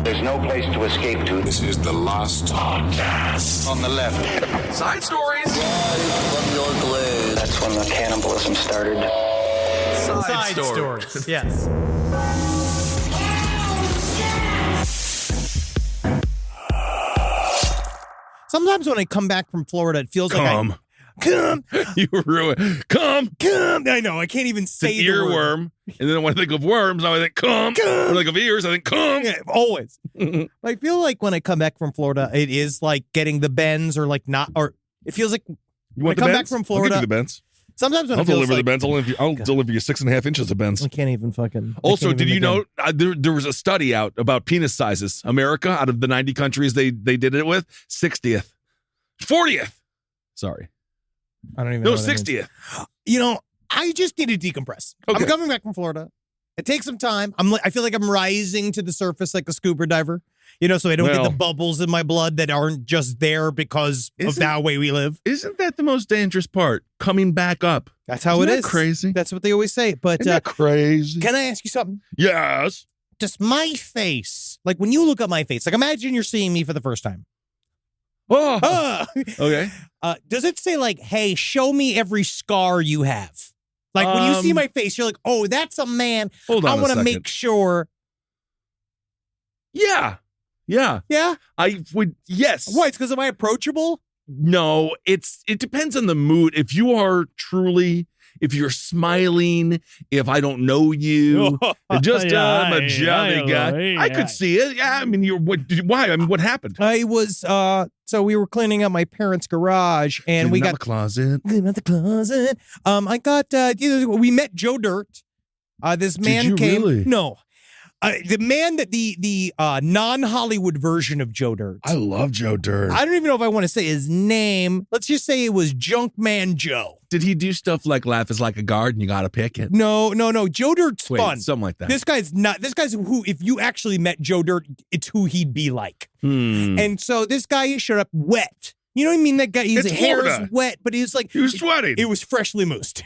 There's no place to escape to. This is the last podcast. On the left. Side stories. From your glade. That's when the cannibalism started. Side stories. Yes. Sometimes when I come back from Florida, it feels like Come. You ruin. Come. I know. I can't even It's say an the word. earworm. And then when I think of worms, now I think come. When I think of ears, I think come. Yeah, always. I feel like when I come back from Florida, it is like getting the bends or like not, or it feels like You when I want the come bends? back from I'll Florida. give you the bends. Sometimes when I'll it feels deliver like, the bends. I'll deliver you 6.5 inches of bends. I can't even fucking. I Also, can't did even you know begin. there was a study out about penis sizes? America, out of the 90 countries they did it with, 60th. 40th. Sorry. I don't even No, know. What that means. 60th. You know, I just need to decompress. Okay. I'm coming back from Florida. It takes some time. I feel like I'm rising to the surface like a scuba diver. You know, so I don't get Well- the bubbles in my blood that aren't just there because of Isn't- that way we live. Isn't that the most dangerous part? Coming back up. That's how Isn't it that is. crazy? That's what they always say. But Isn't that crazy? can I ask you something? Yes. Does my face, like when you look at my face, like imagine you're seeing me for the first time. Oh. Ah! Okay. Does it say like, hey, show me every scar you have? Like when you see my face, you're like, oh, that's a man. Hold on I a want to second. make sure. Yeah. Yeah. Yeah. I would. Yes. Why? It's because am I approachable? No, it depends on the mood. If you are truly, if you're smiling, if I don't know you, just I'm a jolly guy. I could see it. Yeah, I mean, why? I mean, what happened? I was so we were cleaning out my parents' garage and we Cleaning out got the closet. cleaning out the closet. I got we met Joe Dirt. This man you came. really? No. The man that the non-Hollywood version of Joe Dirt. I love Joe Dirt. I don't even know if I want to say his name. Let's just say it was Junkman Joe. Did he do stuff like laugh is like a garden? You got to pick it. No. Joe Dirt's Wait, fun. something like that. This guy's not. This guy's who, if you actually met Joe Dirt, it's who he'd be like. And so this guy showed up wet. You know what I mean? That guy, his It's hair Florida. is wet, but he was like, He was sweating. It was freshly moosed.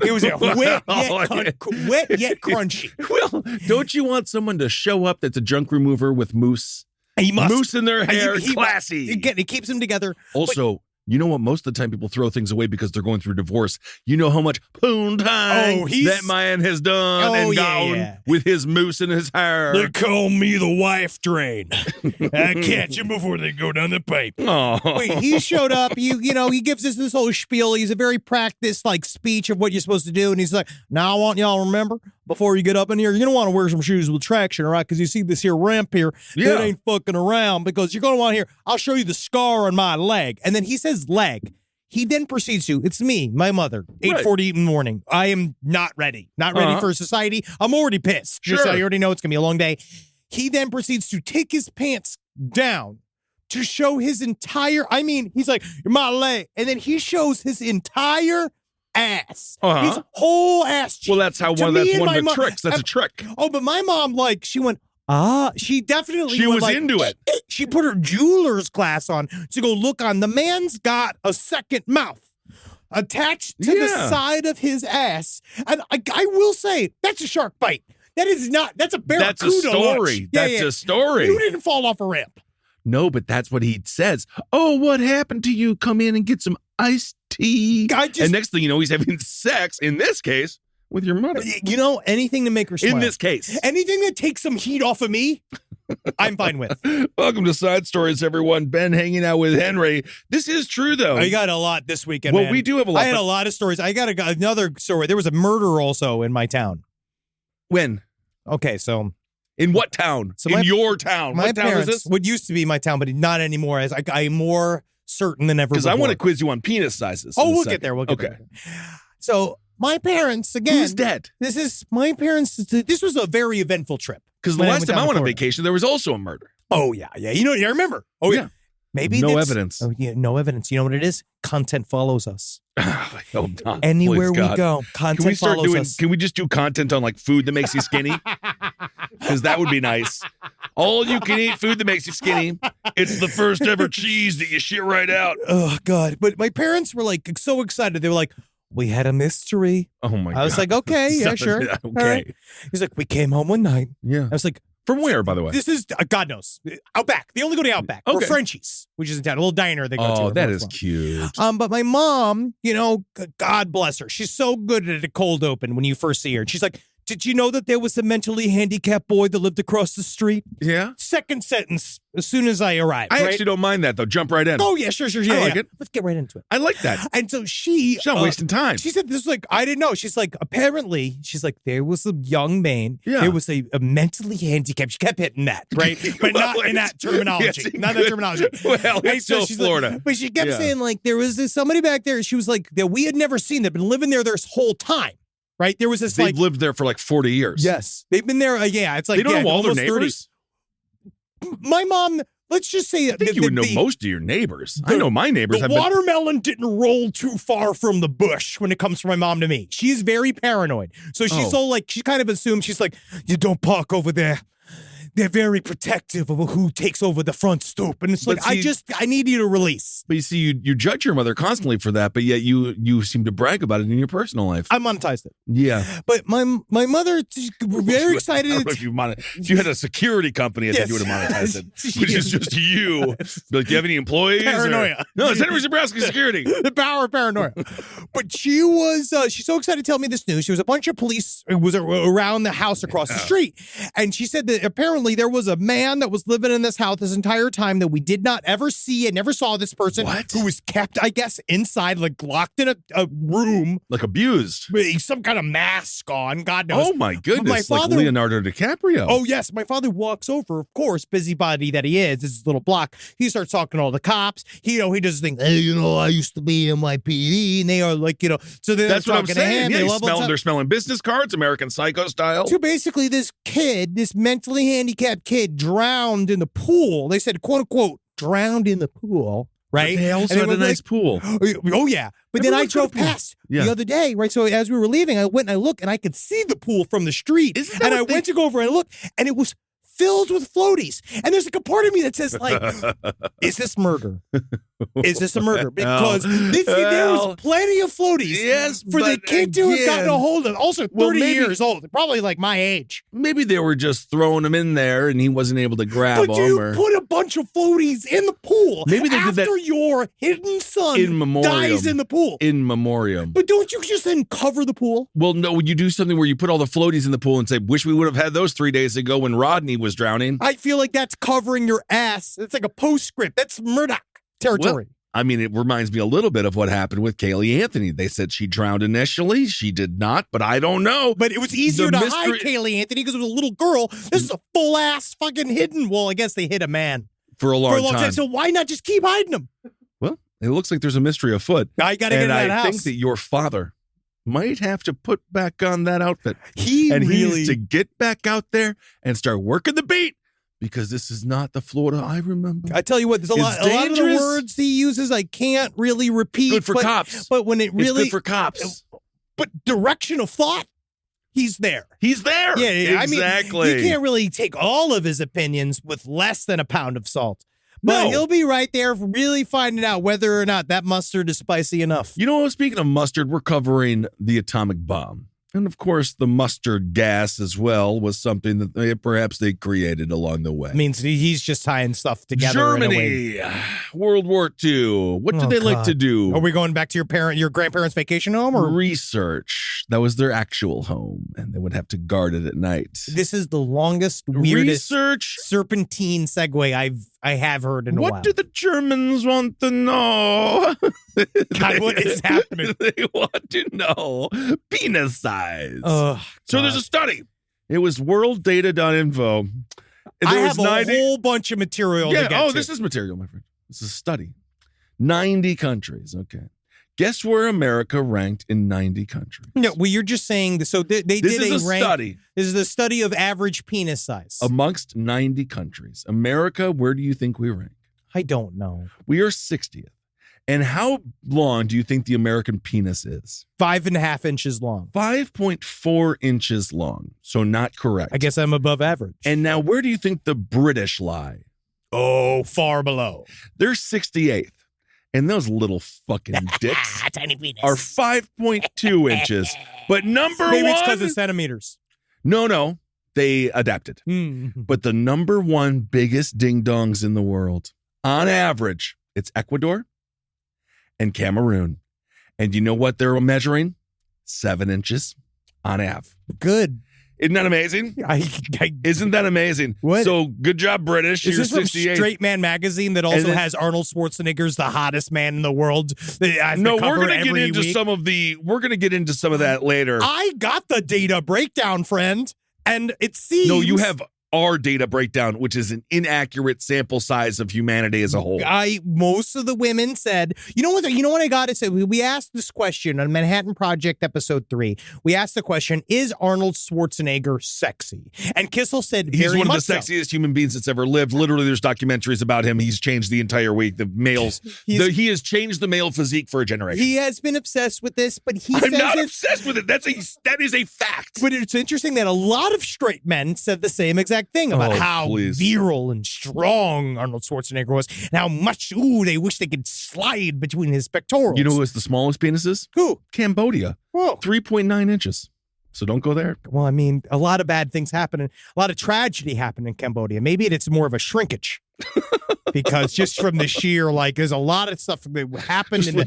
It was wet yet crunchy. Well, don't you want someone to show up that's a junk remover with mousse? He must. Mousse in their hair, He- classy. Again, it keeps him together. Also, you know what? Most of the time people throw things away because they're going through divorce. You know how much poon time that man has done and gone with his mousse in his hair. They call me the wife drain. I catch them before they go down the pipe. Oh. Wait, he showed up. You know, he gives us this whole spiel. He's a very practiced like speech of what you're supposed to do, and he's like, "Now I want y'all to remember before you get up in here, you're gonna want to wear some shoes with traction, all right? Because you see this here ramp here Yeah. that ain't fucking around. Because you're gonna want to hear. I'll show you the scar on my leg." And then he says leg. He then proceeds to, it's me, my mother, 8:40 in the morning. I am not ready. Not ready for society. I'm already pissed. Just so Sure. you already know it's going to be a long day. He then proceeds to take his pants down to show his entire, he's like, "You're my leg." And then he shows his entire ass. His whole ass cheek. Well, that's how To one me of and my the tricks. That's a trick. Oh, but my mom, she went, she definitely She went was into it. She put her jeweler's glass on to go look on. The man's got a second mouth attached to the side of his ass. And I will say, that's a shark bite. That is not, that's a barracuda. That's a story. lunch. That's a story. You didn't fall off a ramp. No, but that's what he says. Oh, what happened to you? Come in and get some iced tea. And next thing you know, he's having sex, in this case, with your mother. You know, anything to make her smile. In this case. Anything that takes some heat off of me, I'm fine with. Welcome to Side Stories, everyone. Ben hanging out with Henry. This is true, though. I got a lot this weekend, Well, man. we do have a lot. I had a lot of stories. I got another story. There was a murder also in my town. When? Okay, so... In what town? So in your town. My What town parents, is this? what used to be my town, but not anymore. As I'm more certain than ever Because before. I want to quiz you on penis sizes. Oh, in a we'll second. get there. We'll get okay. there. So my parents, again. Who's dead? This is my parents. This was a very eventful trip. Because the when last time I down to went on Florida. vacation, there was also a murder. Oh, yeah. You know, I remember. Oh, yeah. Maybe No that's- evidence. Oh, yeah, no evidence. You know what it is? Content follows us. I hope not. Anywhere Please, we God. go, content Can we start follows doing? us. Can we just do content on like food that makes you skinny? Because that would be nice. All you can eat food that makes you skinny. It's the first ever cheese that you shit right out. Oh, God. But my parents were like so excited. They were like, we had a mystery. Oh my God. I was like, okay, yeah, sure. Okay. All right. He's like, we came home one night. Yeah. I was like, From where, by the way? This is, God knows, Outback. They only go to Outback. Or Okay. Frenchie's, which is in town. A little diner they go to. Oh, that every is once in a while. cute. But my mom, God bless her. She's so good at a cold open when you first see her. And she's like, did you know that there was a mentally handicapped boy that lived across the street? Yeah? Second sentence, as soon as I arrived. I right? actually don't mind that, though. Jump right in. Oh, yeah, sure. Yeah, I like it. Let's get right into it. I like that. And so She's not wasting time. She said this, like, I didn't know. She's like, apparently, there was a young man. Yeah. There was a mentally handicapped. She kept hitting that, right? But Well, not in that terminology. yes, Not that terminology. Well, And it's still she's Florida. Like, but she kept Yeah. saying, like, there was somebody back there. She was like, that we had never seen. They've been living there this whole time, right? There was this, They've like, lived there for like 40 years. yes. They've been there, it's like, They don't know all their almost 30. neighbors? My mom, let's just say I think you would know most of your neighbors. I know my neighbors The have been. watermelon didn't roll too far from the bush when it comes from my mom to me. She's very paranoid. So she's all like, she kind of assumes, she's like, you don't park over there. They're very protective of who takes over the front stoop. And it's But like, see- I need you to release. But you see, you judge your mother constantly for that, but yet you seem to brag about it in your personal life. I monetized it. Yeah. But my mother, very excited. I don't know if you had a security company, I think you would have monetized it, which is just you. Be like, do you have any employees? Paranoia. No, it's Henry Zabrowski Security. The power of paranoia. But she was, she's so excited to tell me this news. She was a bunch of police was around the house across the street. And she said that apparently there was a man that was living in this house this entire time that we did not ever see and never saw this person. What? Who was kept, I guess, inside, like locked in a room Like abused. with some kind of mask on. God knows. Oh my goodness. My Like father- Leonardo DiCaprio. Oh, yes. My father walks over, of course, busybody that he is, this little block. He starts talking to all the cops. He does this thing, hey, I used to be NYPD. And they are like, so they're That's what I'm talking to saying. him. Yeah, They love him. they're smelling business cards, American Psycho style. So basically, this mentally handicapped kid drowned in the pool. They said, quote unquote, drowned in the pool, right? They also And it had a was nice like, pool. oh, yeah. But then I Everyone's got a drove pool. past Yeah. the other day, right? So as we were leaving, I went and I looked and I could see the pool from the street. Isn't that And I what went to go over and look and it was filled with floaties. And there's like a part of me that says, like, is this murder? Is this a murder? Because there was plenty of floaties Yes, for the but kid to have gotten a again- hold of. Also 30 Well, maybe- years old, probably like my age. Maybe they were just throwing him in there and he wasn't able to grab But them. you Or put a bunch of floaties in the pool. Maybe they did that after your hidden son in memoriam. dies in the pool. in memoriam. But don't you just then cover the pool? Well, no, you do something where you put all the floaties in the pool and say, wish we would have had those 3 days ago when Rodney was drowning. I feel like that's covering your ass. It's like a postscript. That's Murdoch territory. I mean, it reminds me a little bit of what happened with Kaylee Anthony. They said she drowned initially. She did not, but I don't know. But it was easier The to mystery- hide Kaylee Anthony because it was a little girl. This is a full ass fucking hidden. Well, I guess they hid a man For a long, for a long time. time. So why not just keep hiding him? Well, it looks like there's a mystery afoot. I got to get in And that I house. think that your father might have to put back on that outfit. he And he really needs to get back out there and start working the beat because this is not the Florida I remember. I tell you what, there's a lot of the dangerous. words he uses I can't really repeat. Good for but, cops. But when it It's really, good for cops. but direction of thought, he's there. He's there. Yeah. Exactly. I mean, you can't really take all of his opinions with less than a pound of salt. But No. he'll be right there really finding out whether or not that mustard is spicy enough. You know, speaking of mustard, we're covering the atomic bomb. And of course, the mustard gas as well was something that perhaps they created along the way. It means he's just tying stuff together. in a way. Germany, World War II. What did Oh, they like God. to do? Are we going back to your grandparents' vacation home, or Research. That was their actual home, and they would have to guard it at night. this is the longest, weirdest Research. serpentine segue I have heard in a while. What do the Germans want to know? God, what is happening? They want to know penis size. Oh, So there's a study. It was worlddata.info. And I there have was a whole bunch of material to get to. this is material, my friend. This is a study. 90 countries. Okay. Guess where America ranked in 90 countries? No, well, you're just saying this. So they This did is a rank. study This is the study of average penis size. amongst 90 countries. America, where do you think we rank? I don't know. We are 60th. And how long do you think the American penis is? 5.5 inches long. 5.4 inches long. So not correct. I guess I'm above average. And now where do you think the British lie? oh, far below. They're 68th. And those little fucking dicks Tiny penis. are 5.2 inches. But number Maybe one. it's because of centimeters. No. they adapted. But the number one biggest ding-dongs in the world, on average, it's Ecuador and Cameroon. And you know what they're measuring? 7 inches on av. Good. Isn't that amazing? Isn't that amazing? What? So good job, British. Is You're this from 68. Straight Man magazine that also has Arnold Schwarzenegger's the hottest man in the world? No, we're gonna get into we're gonna get into some of that later. I got the data breakdown, friend, and it seems No, you have our data breakdown, which is an inaccurate sample size of humanity as a whole. Most of the women said, you know what I got to say? We asked this question on Manhattan Project episode 3. We asked the question, is Arnold Schwarzenegger sexy? And Kissel said, he's one of the so. sexiest human beings that's ever lived. Literally, there's documentaries about him. He's changed the entire week. The males, he has changed the male physique for a generation. He has been obsessed with this, but I'm not obsessed with it. That is a fact. But it's interesting that a lot of straight men said the same exact thing about how virile and strong Arnold Schwarzenegger was, and how much they wish they could slide between his pectorals. You know who has the smallest penises? Who? Cambodia. Whoa. 3.9 inches. So don't go there. Well, I mean, a lot of bad things happen, a lot of tragedy happened in Cambodia. Maybe it's more of a shrinkage. Because just from the sheer, there's a lot of stuff that happened in the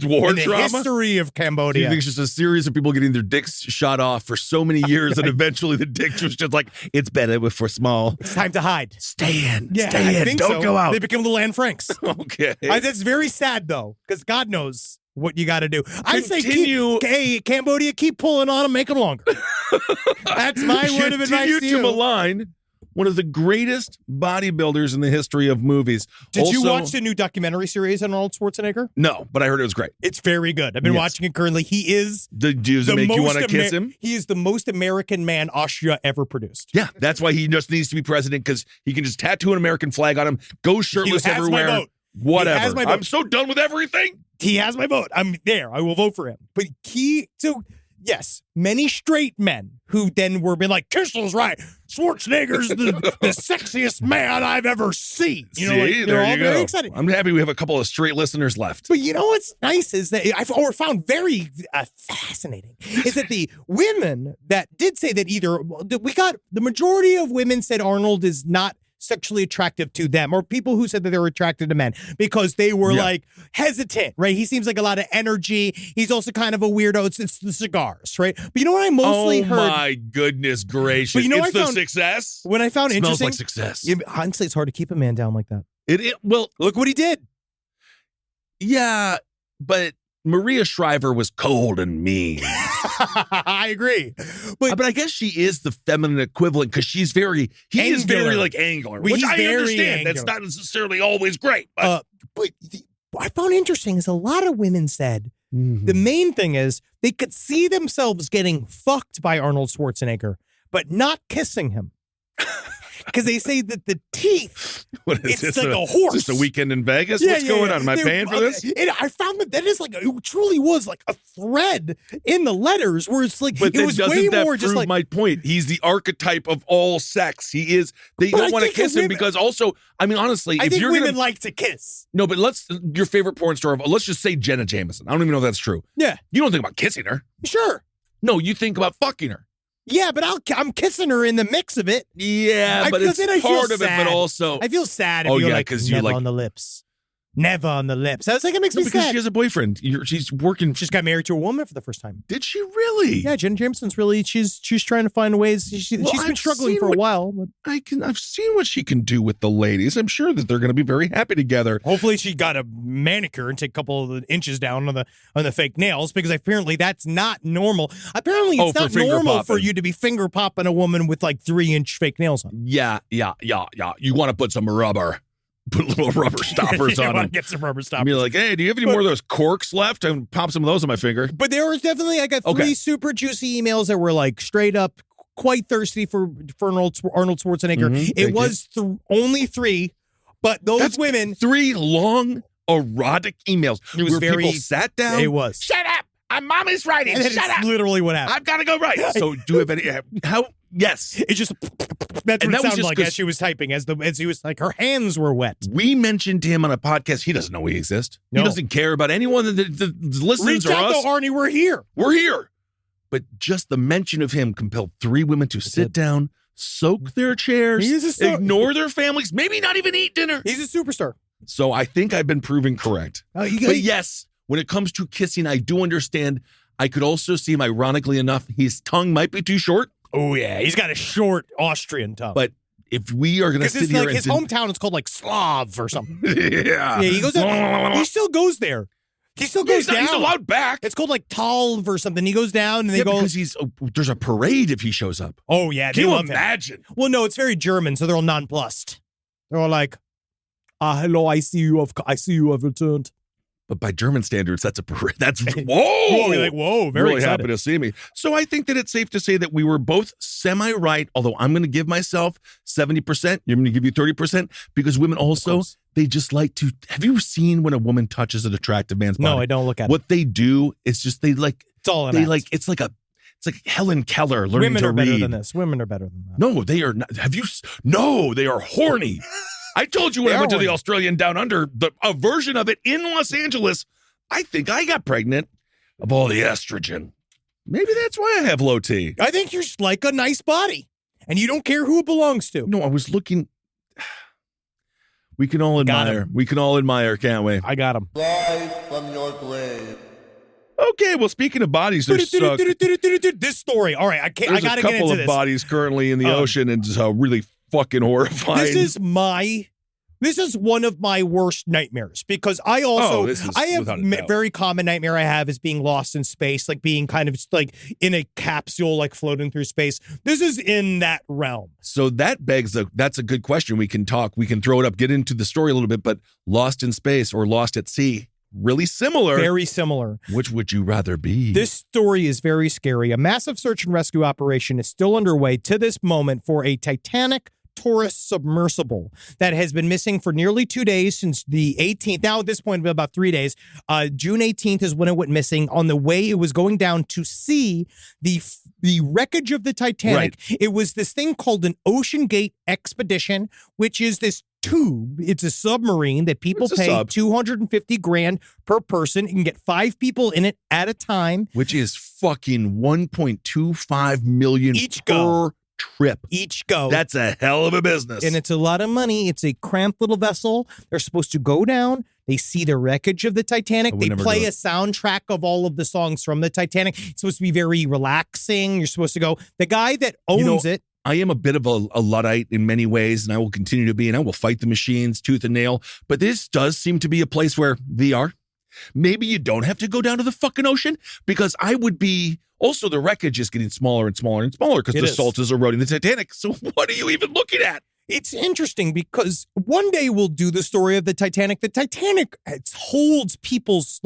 history of Cambodia. You think it's just a series of people getting their dicks shot off for so many years, and eventually the dick was just like, it's better for small. It's time to hide. Stay in. Yeah, Stay in. Don't go out. They become little Anne Franks. Okay. That's very sad, though, because God knows what you got to do. I say, Cambodia, keep pulling on them, make them longer. That's my word of advice to you. Continue to malign one of the greatest bodybuilders in the history of movies. Did you watch the new documentary series on Arnold Schwarzenegger? No, but I heard it was great. It's very good. I've been watching it currently. He is does it make you want to kiss him? He is the most American man Austria ever produced. Yeah, that's why he just needs to be president, because he can just tattoo an American flag on him, go shirtless everywhere. My vote. Whatever. He has my vote. I'm so done with everything. He has my vote. I'm there. I will vote for him. But yes, many straight men who then were being like, Kissel's right. Schwarzenegger's the sexiest man I've ever seen. They're all very excited. I'm happy we have a couple of straight listeners left. But you know what's nice is that I've found very fascinating is that the women that did say that the majority of women said Arnold is not sexually attractive to them, or people who said that they were attracted to men because they were hesitant, right? He seems like a lot of energy. He's also kind of a weirdo. It's the cigars, right? But you know what I mostly heard? Oh my goodness gracious. But you know it's the success. When I found smells interesting. Like success. Honestly, it's hard to keep a man down like that. Well, look what he did. Yeah, but Maria Shriver was cold and mean. I agree. But I guess she is the feminine equivalent, because he is very angular, which I understand. That's not necessarily always great. But what I found interesting is a lot of women said the main thing is they could see themselves getting fucked by Arnold Schwarzenegger, but not kissing him. Because they say that the teeth, it's like a horse. Is this a weekend in Vegas? What's going on? Am I paying for this? I found that is it truly was like a thread in the letters where it's like, but it was way more just like. My point. He's the archetype of all sex. He is. They don't want to kiss him because also, I mean, honestly, I think women like to kiss. No, but your favorite porn star, let's just say Jenna Jameson. I don't even know if that's true. Yeah. You don't think about kissing her. Sure. No, you think about fucking her. Yeah, but I'm kissing her in the mix of it. Yeah, but it's part of it, but also... I feel sad if you're never like, on the lips. Never on the lips. I was like, it makes me sad. Because she has a boyfriend. She's working... She's got married to a woman for the first time. Did she really? Yeah, Jen Jameson's really... She's trying to find ways... She's been struggling for a while. But I've seen what she can do with the ladies. I'm sure that they're going to be very happy together. Hopefully she got a manicure and take a couple of inches down on the fake nails, because apparently that's not normal. Apparently it's not normal for you to be finger popping a woman with 3-inch fake nails on. Yeah. You want to put some rubber. Put little rubber stoppers on them. Get some rubber stoppers. Be like, hey, do you have any more of those corks left? I can pop some of those on my finger. But there was definitely, I got 3 super juicy emails that were straight up quite thirsty for Arnold Schwarzenegger. It was only 3, but those women. 3 long erotic emails. It was people sat down. It was. Shut up. I'm mommy's writing. Shut up. Literally what happened. I've got to go write. So do you have any? How? Yes. It just. That's what it sounded like as she was typing, as he was her hands were wet. We mentioned him on a podcast. He doesn't know we exist. No. He doesn't care about anyone that listens or us. Reach out to Arnie. We're here. We're here. But just the mention of him compelled 3 women to sit down, soak their chairs, ignore their families, maybe not even eat dinner. He's a superstar. So I think I've been proven correct. But yes, when it comes to kissing, I do understand. I could also see him, ironically enough, his tongue might be too short. Oh, yeah. He's got a short Austrian tongue. But if we are going to sit here his hometown is called like Slav or something. Yeah. He goes out, he still goes there. He still goes down. He's allowed back. It's called like Talv or something. He goes down and they go. Because there's a parade if he shows up. Oh, yeah. Can you imagine? Well, no, it's very German, so they're all nonplussed. They're all like, hello, I see you have returned. But by German standards, that's a parade. That's whoa. You're like, whoa, very really excited. happy to see me. So I think that it's safe to say that we were both semi-right, although I'm going to give myself 70%. You're going to give you 30% because women also, they just like to. Have you seen when a woman touches an attractive man's body? No, I don't look at it. What they do is just they like. It's all they like. It's like Helen Keller learning women to are read. better than this. Women are better than that. No, they are not. Have you? No, they are horny. I told you when I went to the Australian Down Under, a version of it in Los Angeles. I think I got pregnant of all the estrogen. Maybe that's why I have low T. I think you're just like a nice body, and you don't care who it belongs to. No, I was looking. We can all admire. We can all admire, can't we? I got him. Live from your grave. Okay, well, speaking of bodies, there's this story. All right, I got to get into this. There's a couple of bodies currently in the ocean, and it's really fucking horrifying. This is one of my worst nightmares because I have very common nightmare I have is being lost in space, like being kind of like in a capsule, like floating through space. This is in that realm. So that that's a good question. We can throw it up, get into the story a little bit, but lost in space or lost at sea, really similar. Very similar. Which would you rather be? This story is very scary. A massive search and rescue operation is still underway to this moment for a Titanic tourist submersible that has been missing for nearly 2 days since the 18th. Now at this point, about 3 days. June 18th is when it went missing. On the way, it was going down to see the wreckage of the Titanic. Right. It was this thing called an Ocean Gate expedition, which is this tube. It's a submarine that people pay $250,000 per person. You can get 5 people in it at a time, which is fucking $1.25 million each per trip. Each go. That's a hell of a business. And it's a lot of money. It's a cramped little vessel. They're supposed to go down. They see the wreckage of the Titanic. They play a soundtrack of all of the songs from the Titanic. It's supposed to be very relaxing. You're supposed to go. The guy that owns it. I am a bit of a Luddite in many ways, and I will continue to be, and I will fight the machines tooth and nail. But this does seem to be a place where VR, maybe you don't have to go down to the fucking ocean, because I would be. Also, the wreckage is getting smaller and smaller and smaller because the salt is eroding the Titanic. So what are you even looking at? It's interesting because one day we'll do the story of the Titanic. The Titanic holds people's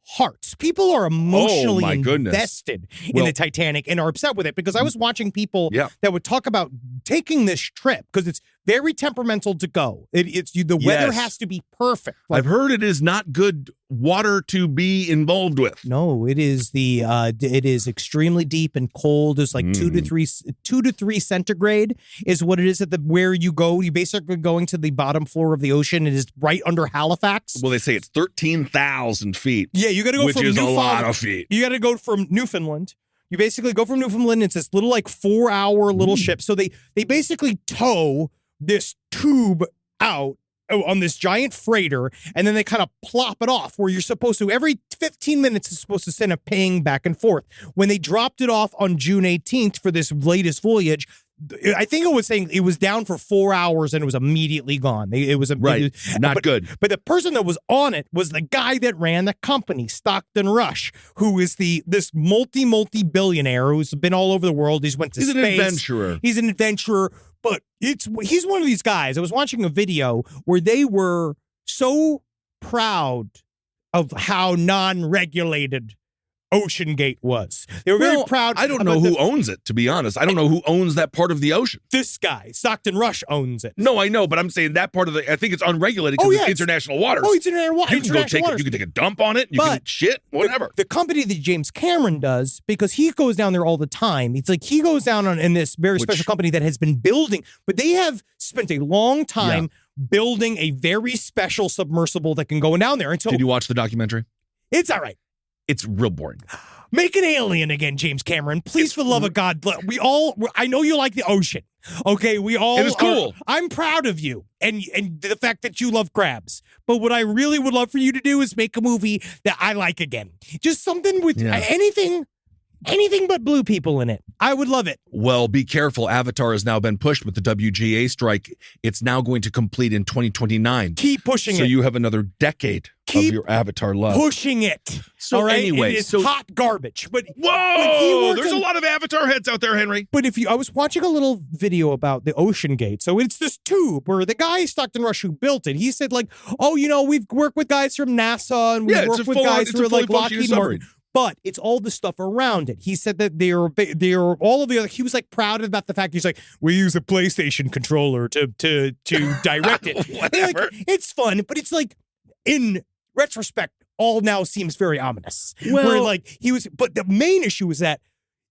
hearts. People are emotionally invested in the Titanic and are upset with it because I was watching people that would talk about taking this trip because it's very temperamental to go. The weather has to be perfect. I've heard it is not good water to be involved with. No, it is it is extremely deep and cold. It's like 2 to 3 centigrade is what it is at where you go. You basically going to the bottom floor of the ocean. It is right under Halifax. Well, they say it's 13,000 feet. Yeah, you got to go which from is Newfoundland. A lot of feet. You got to go from Newfoundland. You basically go from Newfoundland. It's this little 4-hour little ship. So they basically tow this tube out on this giant freighter, and then they kind of plop it off where you're supposed to, every 15 minutes is supposed to send a ping back and forth. When they dropped it off on June 18th for this latest voyage, I think it was saying it was down for 4 hours and it was immediately gone. Not good. But the person that was on it was the guy that ran the company, Stockton Rush, who is this multi-billionaire who's been all over the world. He's went to space. He's an adventurer. But he's one of these guys. I was watching a video where they were so proud of how non-regulated Ocean Gate was. They were very proud. I don't know who owns it, to be honest. I don't know who owns that part of the ocean. This guy, Stockton Rush, owns it. No, I know, but I'm saying that part of I think it's unregulated because it's international waters. Oh, it's international waters. You can take a dump on it. You can shit, whatever. The company that James Cameron does, because he goes down there all the time. It's like he goes down in this very special company that has been building, but they have spent a long time building a very special submersible that can go down there. And so, did you watch the documentary? It's all right. It's real boring. Make an alien again, James Cameron. Please, for the love of God. I know you like the ocean. Okay, we all. It is cool. I'm proud of you and the fact that you love crabs. But what I really would love for you to do is make a movie that I like again. Just something with anything but blue people in it. I would love it. Well, be careful. Avatar has now been pushed with the WGA strike. It's now going to complete in 2029. Keep pushing it. So you have another decade of your Avatar love. Pushing it. So all right? anyway, it's hot garbage. But whoa, there's a lot of Avatar heads out there, Henry. But I was watching a little video about the Ocean Gate. So it's this tube where the guy Stockton Rush who built it, he said like, oh, we've worked with guys from NASA and we've worked with guys who are like Lockheed Martin. But it's all the stuff around it. He said that they're all of the other. He was like proud about the fact he's like, we use a PlayStation controller to direct it. Whatever. Like, it's fun, but it's like in retrospect, all now seems very ominous. Well, where like but the main issue is that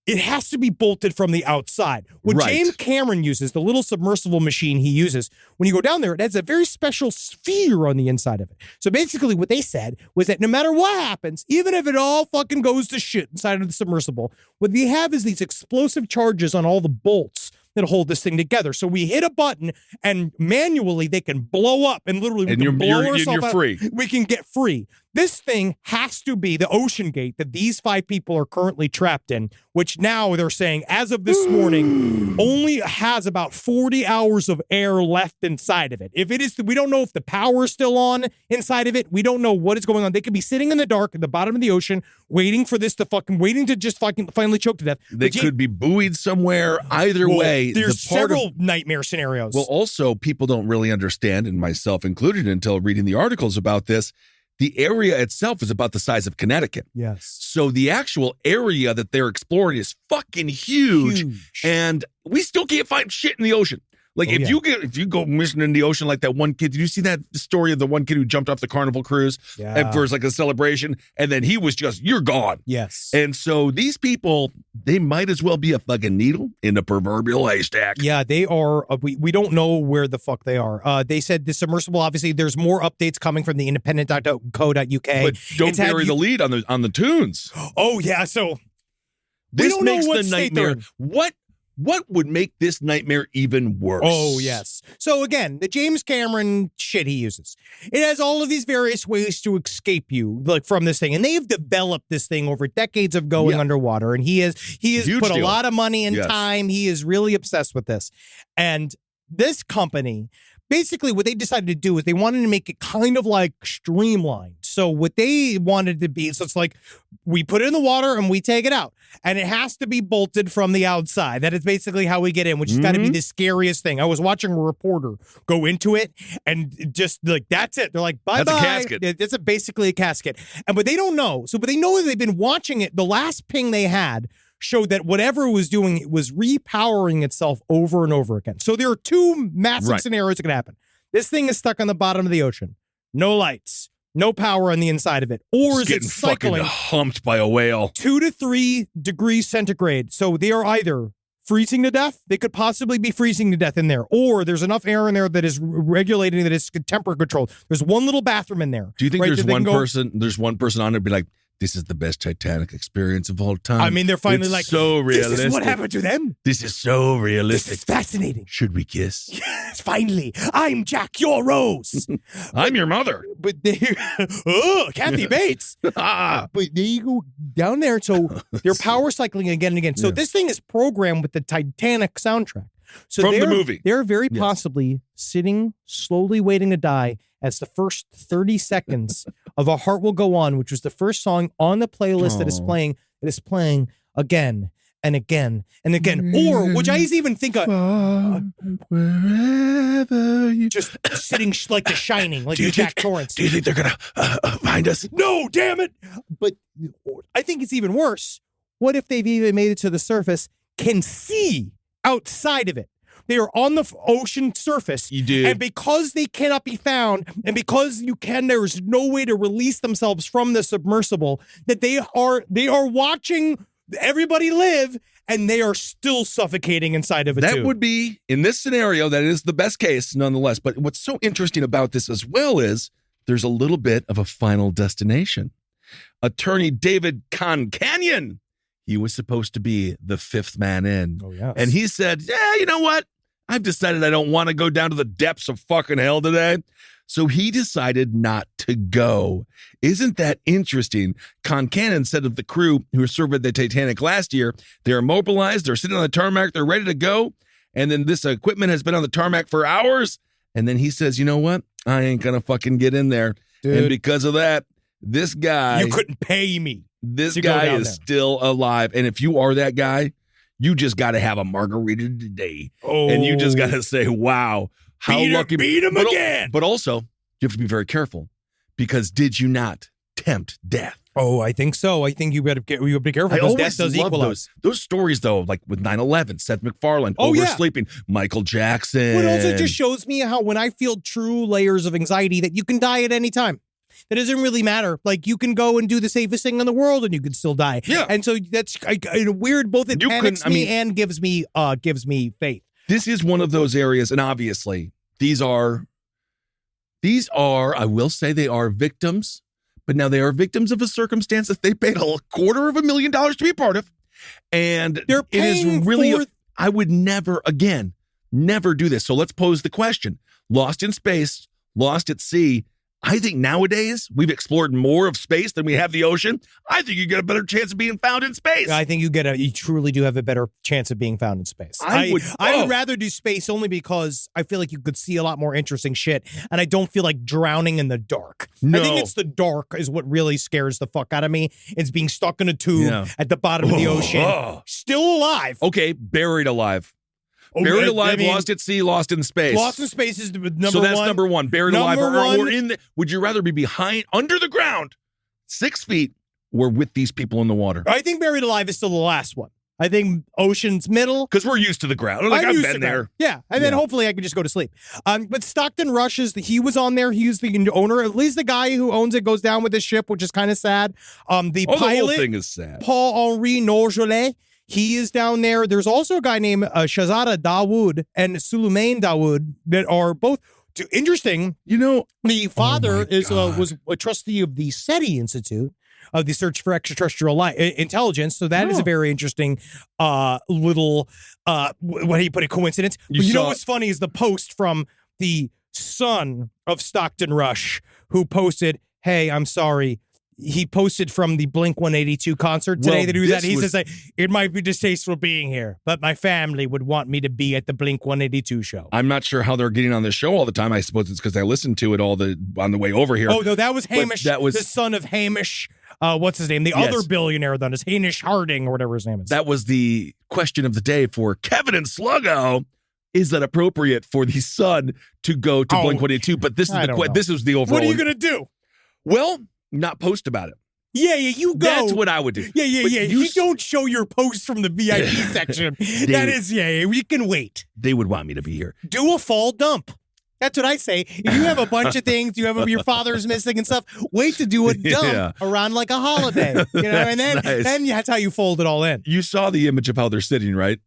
it has to be bolted from the outside. What James Cameron uses, the little submersible machine he uses, when you go down there, it has a very special sphere on the inside of it. So basically what they said was that no matter what happens, even if it all fucking goes to shit inside of the submersible, what they have is these explosive charges on all the bolts that hold this thing together. So we hit a button and manually they can blow up and literally we can blow ourselves out. Free. We can get free. This thing has to be the Ocean Gate that these 5 people are currently trapped in, which now they're saying, as of this morning, only has about 40 hours of air left inside of it. If it is, we don't know if the power is still on inside of it. We don't know what is going on. They could be sitting in the dark at the bottom of the ocean, waiting to just finally choke to death. They could be buoyed somewhere. Either way, there's several nightmare scenarios. Well, also, people don't really understand, and myself included, until reading the articles about this. The area itself is about the size of Connecticut. Yes. So the actual area that they're exploring is fucking huge. And we still can't find shit in the ocean. Like if you go missing in the ocean like that one kid, did you see that story of the one kid who jumped off the Carnival cruise and for like a celebration, and then he was just, you're gone. Yes. And so these people, they might as well be a fucking needle in a proverbial haystack. Yeah, they are. We don't know where the fuck they are. They said the submersible, obviously, there's more updates coming from the independent.co.uk. But don't bury the lead on the tunes. Oh, yeah. So this makes the nightmare. What would make this nightmare even worse? Oh, yes. So again, the James Cameron shit he uses. It has all of these various ways to escape you, like from this thing. And they've developed this thing over decades of going underwater. And he has put a lot of money and time. He is really obsessed with this. And this company, basically what they decided to do is they wanted to make it kind of like streamlined. So what they wanted to be, so it's like we put it in the water and we take it out. And it has to be bolted from the outside. That is basically how we get in, which has got to be the scariest thing. I was watching a reporter go into it and just like, that's it. They're like, bye-bye. That's a casket. It's basically a casket. But they don't know. But they know that they've been watching it. The last ping they had showed that whatever it was doing, it was repowering itself over and over again. So there are 2 massive scenarios that can happen. This thing is stuck on the bottom of the ocean. No lights. No power on the inside of it. Or is it cycling? Fucking humped by a whale. 2 to 3 degrees centigrade. So they are either freezing to death. They could possibly be freezing to death in there. Or there's enough air in there that is regulating, that is temperature controlled. There's one little bathroom in there. Do you think there's one person on there be like, this is the best Titanic experience of all time? I mean, they're finally like, so realistic. This is what happened to them. This is so realistic. This is fascinating. Should we kiss? Yes, finally. I'm Jack, you're Rose. I'm your mother. But Kathy Bates. But they go down there. So they're power cycling again and again. So this thing is programmed with the Titanic soundtrack. So from the movie. They're very possibly sitting, slowly waiting to die as the first 30 seconds of A Heart Will Go On, which was the first song on the playlist that is playing again and again and again. Or, which I even think of, wherever you just sitting like The Shining, like Jack Torrance. Do you think they're going to find us? No, damn it. But I think it's even worse. What if they've even made it to the surface, can see outside of it? They are on the ocean surface. You do. And because they cannot be found, and because there is no way to release themselves from the submersible, that they are watching everybody live, and they are still suffocating inside of it. That would be, in this scenario, that is the best case nonetheless. But what's so interesting about this as well is there's a little bit of a final destination. Attorney David Concanyon, he was supposed to be the fifth man in. Oh, yes. And he said, yeah, you know what? I've decided I don't want to go down to the depths of fucking hell today. So he decided not to go. Isn't that interesting? Concannon said of the crew who surveyed the Titanic last year, they're immobilized, they're sitting on the tarmac, they're ready to go. And then this equipment has been on the tarmac for hours. And then he says, you know what? I ain't going to fucking get in there. Dude. And because of that, this guy. You couldn't pay me. This to go guy down is there. still alive. And if you are that guy, you just got to have a margarita today. Oh. And you just got to say, wow, how lucky. Beat him again. But also, you have to be very careful because did you not tempt death? Oh, I think so. I think you better be careful I because death always does love equalize. those stories, though, like with 9/11, Seth MacFarlane, Oh, yeah. oversleeping, Michael Jackson. But it also just shows me how when I feel true layers of anxiety that you can die at any time. That doesn't really matter. Like you can go and do the safest thing in the world and you can still die. Yeah. And so that's weird. Both it You panics couldn't- I me mean- and gives me faith. This is one of those areas, and obviously, these are, I will say they are victims, but now they are victims of a circumstance that they paid $250,000 to be a part of. And They're it is paying really, for- I would never do this. So let's pose the question. Lost in space, lost at sea. I think nowadays we've explored more of space than we have the ocean. I think you get a better chance of being found in space. I think you truly do have a better chance of being found in space. I would rather do space only because I feel like you could see a lot more interesting shit, and I don't feel like drowning in the dark. No. I think it's the dark is what really scares the fuck out of me. It's being stuck in a tube Yeah. at the bottom of the ocean, Oh. still alive. Okay, buried alive. Oh, Buried I alive, mean, lost at sea, lost in space. Lost in space is number one. So that's number one. Buried alive Number or one- in the, would you rather be behind, under the ground, 6 feet, or with these people in the water? I think buried alive is still the last one. I think ocean's middle. Because we're used to the ground. Like, I'm I've used been to there. that. Yeah, and then Yeah. hopefully I can just go to sleep. But Stockton Rush he was on there. He's the owner. At least the guy who owns it goes down with the ship, which is kind of sad. The Oh, the whole pilot, thing is sad. Paul-Henri Norjolet, he is down there. There's also a guy named Shahzada Dawood and Suleiman Dawood that are both interesting. You know, The father God. was a trustee of the SETI Institute of the Search for Extraterrestrial Intelligence. So that is a very interesting little, what do you put it, coincidence? But you know what's funny is the post from the son of Stockton Rush who posted, hey, I'm sorry. He posted from the Blink-182 concert today Well, that he was at. this He was- says, it might be distasteful being here, but my family would want me to be at the Blink-182 show. I'm not sure how they're getting on the show all the time. I suppose it's because I listened to it on the way over here. Oh, no, that was Hamish, that was- the son of Hamish. What's his name? The Yes. other billionaire that is Hamish Harding or whatever his name is. That was the question of the day for Kevin and Sluggo. Is that appropriate for the son to go to Oh, Blink-182? But this is I don't know. this is the overall. What are you going to do? Well, not post about it. Yeah, you go. That's what I would do. Yeah, But You don't show your post from the VIP section. That is, we can wait. They would want me to be here. Do a fall dump. That's what I say. If you have a bunch of things, you have your father's missing and stuff, wait to do a dump Yeah. around like a holiday. And then, That's nice. that's how you fold it all in. You saw the image of how they're sitting, right?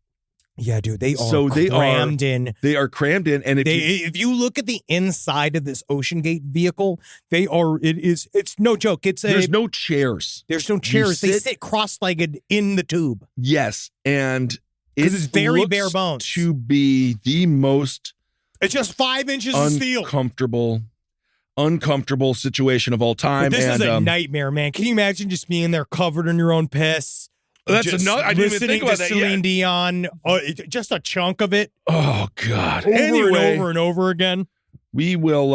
Yeah, dude, they are So they crammed in. They are crammed in, and If you look at the inside of this Ocean Gate vehicle, it's no joke. there's no chairs. There's no chairs. They sit- sit cross-legged in the tube. Yes, and 'Cause it's very looks bare bones. to be the most It's just 5 inches of steel. uncomfortable situation of all time. But this and is a nightmare, man. Can you imagine just being there covered in your own piss? That's Just another. I didn't even listening think about to that. Celine yet. Dion, just a chunk of it, Oh God! over Anyway, and over and over again. we will.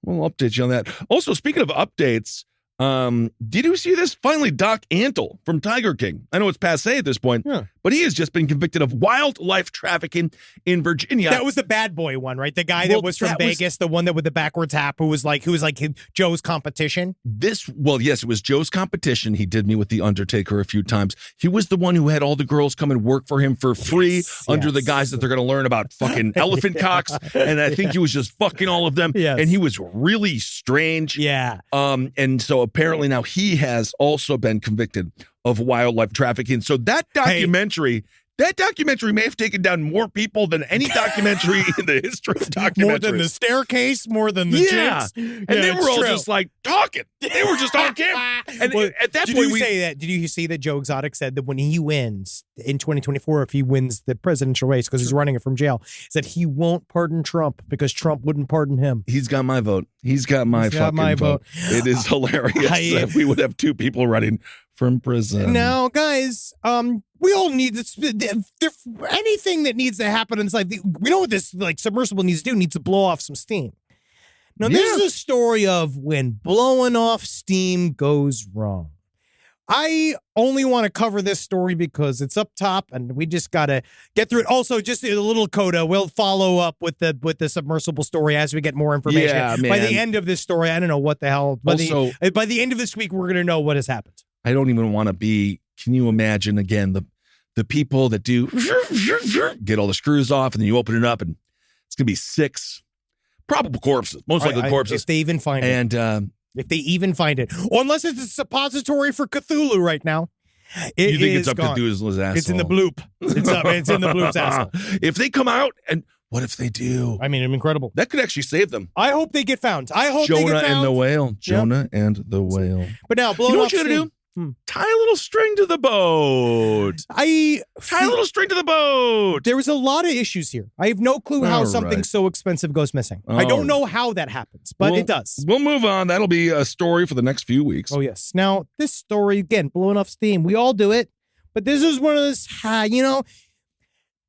We'll update you on that. Also, speaking of updates, did you see this? Finally, Doc Antle from Tiger King. I know it's passé at this point, Yeah. but he has just been convicted of wildlife trafficking in Virginia. That was the bad boy one, right? The guy Well, that was from that was- Vegas, the one that with the backwards hat, who was like Joe's competition. Yes, it was Joe's competition. He did me with The Undertaker a few times. He was the one who had all the girls come and work for him for free Yes, under the yes. guise that they're going to learn about fucking elephant cocks. And I think he was just fucking all of them. Yes. And he was really strange. Yeah. And so apparently now he has also been convicted of wildlife trafficking. So that documentary That documentary may have taken down more people than any documentary in the history of documentaries. More than The Staircase, more than The Jinx. And they were all just like talking. They were just on camera. And Well, at that did point, you say that? Did you see that Joe Exotic said that when he wins in 2024, if he wins the presidential race because he's running it from jail, said he won't pardon Trump because Trump wouldn't pardon him. He's got my vote. He's got my fucking vote. It is hilarious that we would have two people running from prison. Now, guys, we all need this. Anything that needs to happen inside, we know what this like submersible needs to do. Needs to blow off some steam. Now, this is a story of when blowing off steam goes wrong. I only want to cover this story because it's up top and we just got to get through it. Also, just a little coda. We'll follow up with the submersible story as we get more information. Yeah, man. By the end of this story, I don't know what the hell. By the end of this week, we're going to know what has happened. I don't even want to be. Can you imagine again the people that do get all the screws off and then you open it up and it's going to be 6 probable corpses, most likely corpses. If they even find it. And if they even find it. Or unless it's a suppository for Cthulhu right now. You think it's up gone. Cthulhu's asshole? It's in the bloop. It's in the bloop's asshole. If they come out and what if they do? I mean, incredible. That could actually save them. I hope they get found. I hope Jonah they get found. and the whale. Jonah and the whale. But now, blow you know off what you gotta steam. do? Tie a little string to the boat. Tie a little string to the boat. There was a lot of issues here. I have no clue how something so expensive goes missing. I don't know how that happens, but it does. We'll move on. That'll be a story for the next few weeks. Oh, yes. Now, this story, again, blowing off steam. We all do it, but this is one of those, you know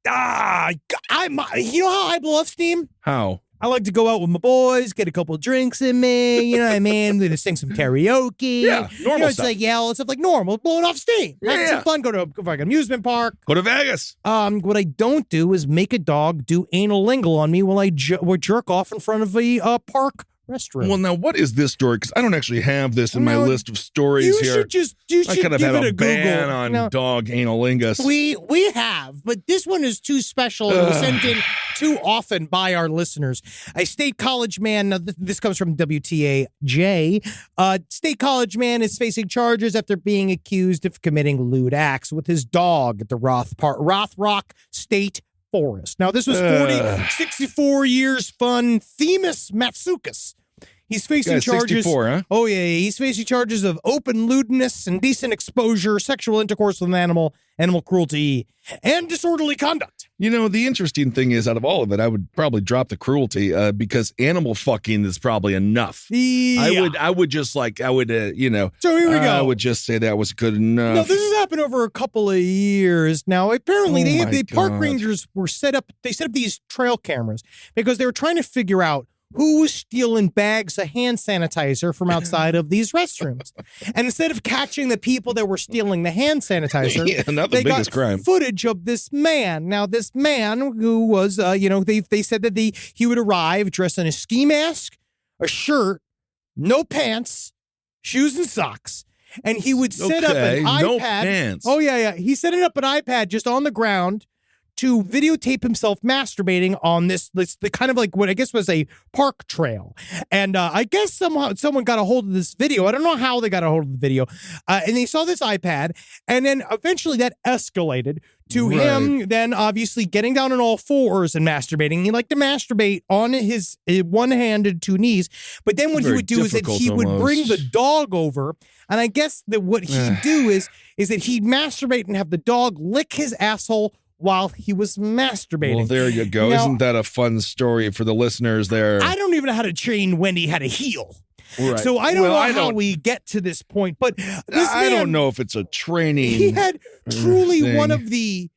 how I blow off steam? How? I like to go out with my boys, get a couple drinks in me, you know what I mean? We just sing some karaoke. Yeah, normal it's stuff. like yell and stuff like normal, blowing off steam. Have some fun, go to a fucking amusement park. Go to Vegas. What I don't do is make a dog do anal lingle on me while I jerk off in front of a park restroom. Well, now, what is this story? Because I don't actually have this in my list of stories here. You should kind of give have it a a Google. ban on dog analingus. We have, but this one is too special. It was sent in too often by our listeners. A state college man, now this comes from WTAJ. State college man is facing charges after being accused of committing lewd acts with his dog at the Rothrock State Forest. Now, this was 64 years fun Themis Matsoukas. He's facing charges. 64, huh? Oh, yeah. He's facing charges of open lewdness, indecent exposure, sexual intercourse with an animal cruelty, and disorderly conduct. You know, the interesting thing is, out of all of it, I would probably drop the cruelty because animal fucking is probably enough. Yeah. I would just like, So here we go. I would just say that was good enough. No, this has happened over a couple of years now. Apparently, the park rangers set up these trail cameras because they were trying to figure out who was stealing bags of hand sanitizer from outside of these restrooms. And instead of catching the people that were stealing the hand sanitizer, not the they biggest got crime. footage of this man. Now, this man who was, they said that he would arrive dressed in a ski mask, a shirt, no pants, shoes and socks. And he would set up an iPad. No pants. Oh, yeah. He set up an iPad just on the ground to videotape himself masturbating on this the kind of like what I guess was a park trail. And I guess someone got a hold of this video. I don't know how they got a hold of the video. And they saw this iPad. And then eventually that escalated to him then obviously getting down on all fours and masturbating. He liked to masturbate on his one-handed 2 knees. But then what he would do is that he would bring the dog over. And I guess that what he'd do is that he'd masturbate and have the dog lick his asshole while he was masturbating. Well, there you go. Now, isn't that a fun story for the listeners there? I don't even know how to train Wendy how to heel. Right. So I don't know how we get to this point, but I don't know if it's a training. He had truly thing. one of the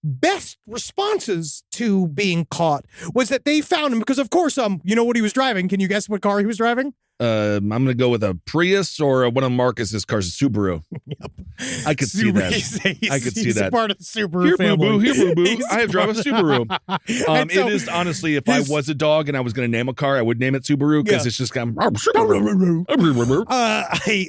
best responses to being caught was that they found him because, of course, you know what he was driving. Can you guess what car he was driving? I'm going to go with a Prius or one of Marcus's cars, a Subaru. Yep. I could see that. I could see that. He's a part of the Subaru Here, family. boo-boo. Here, boo-boo. I have drive a Subaru. And so it is honestly, if I was a dog and I was going to name a car, I would name it Subaru because it's just kind of.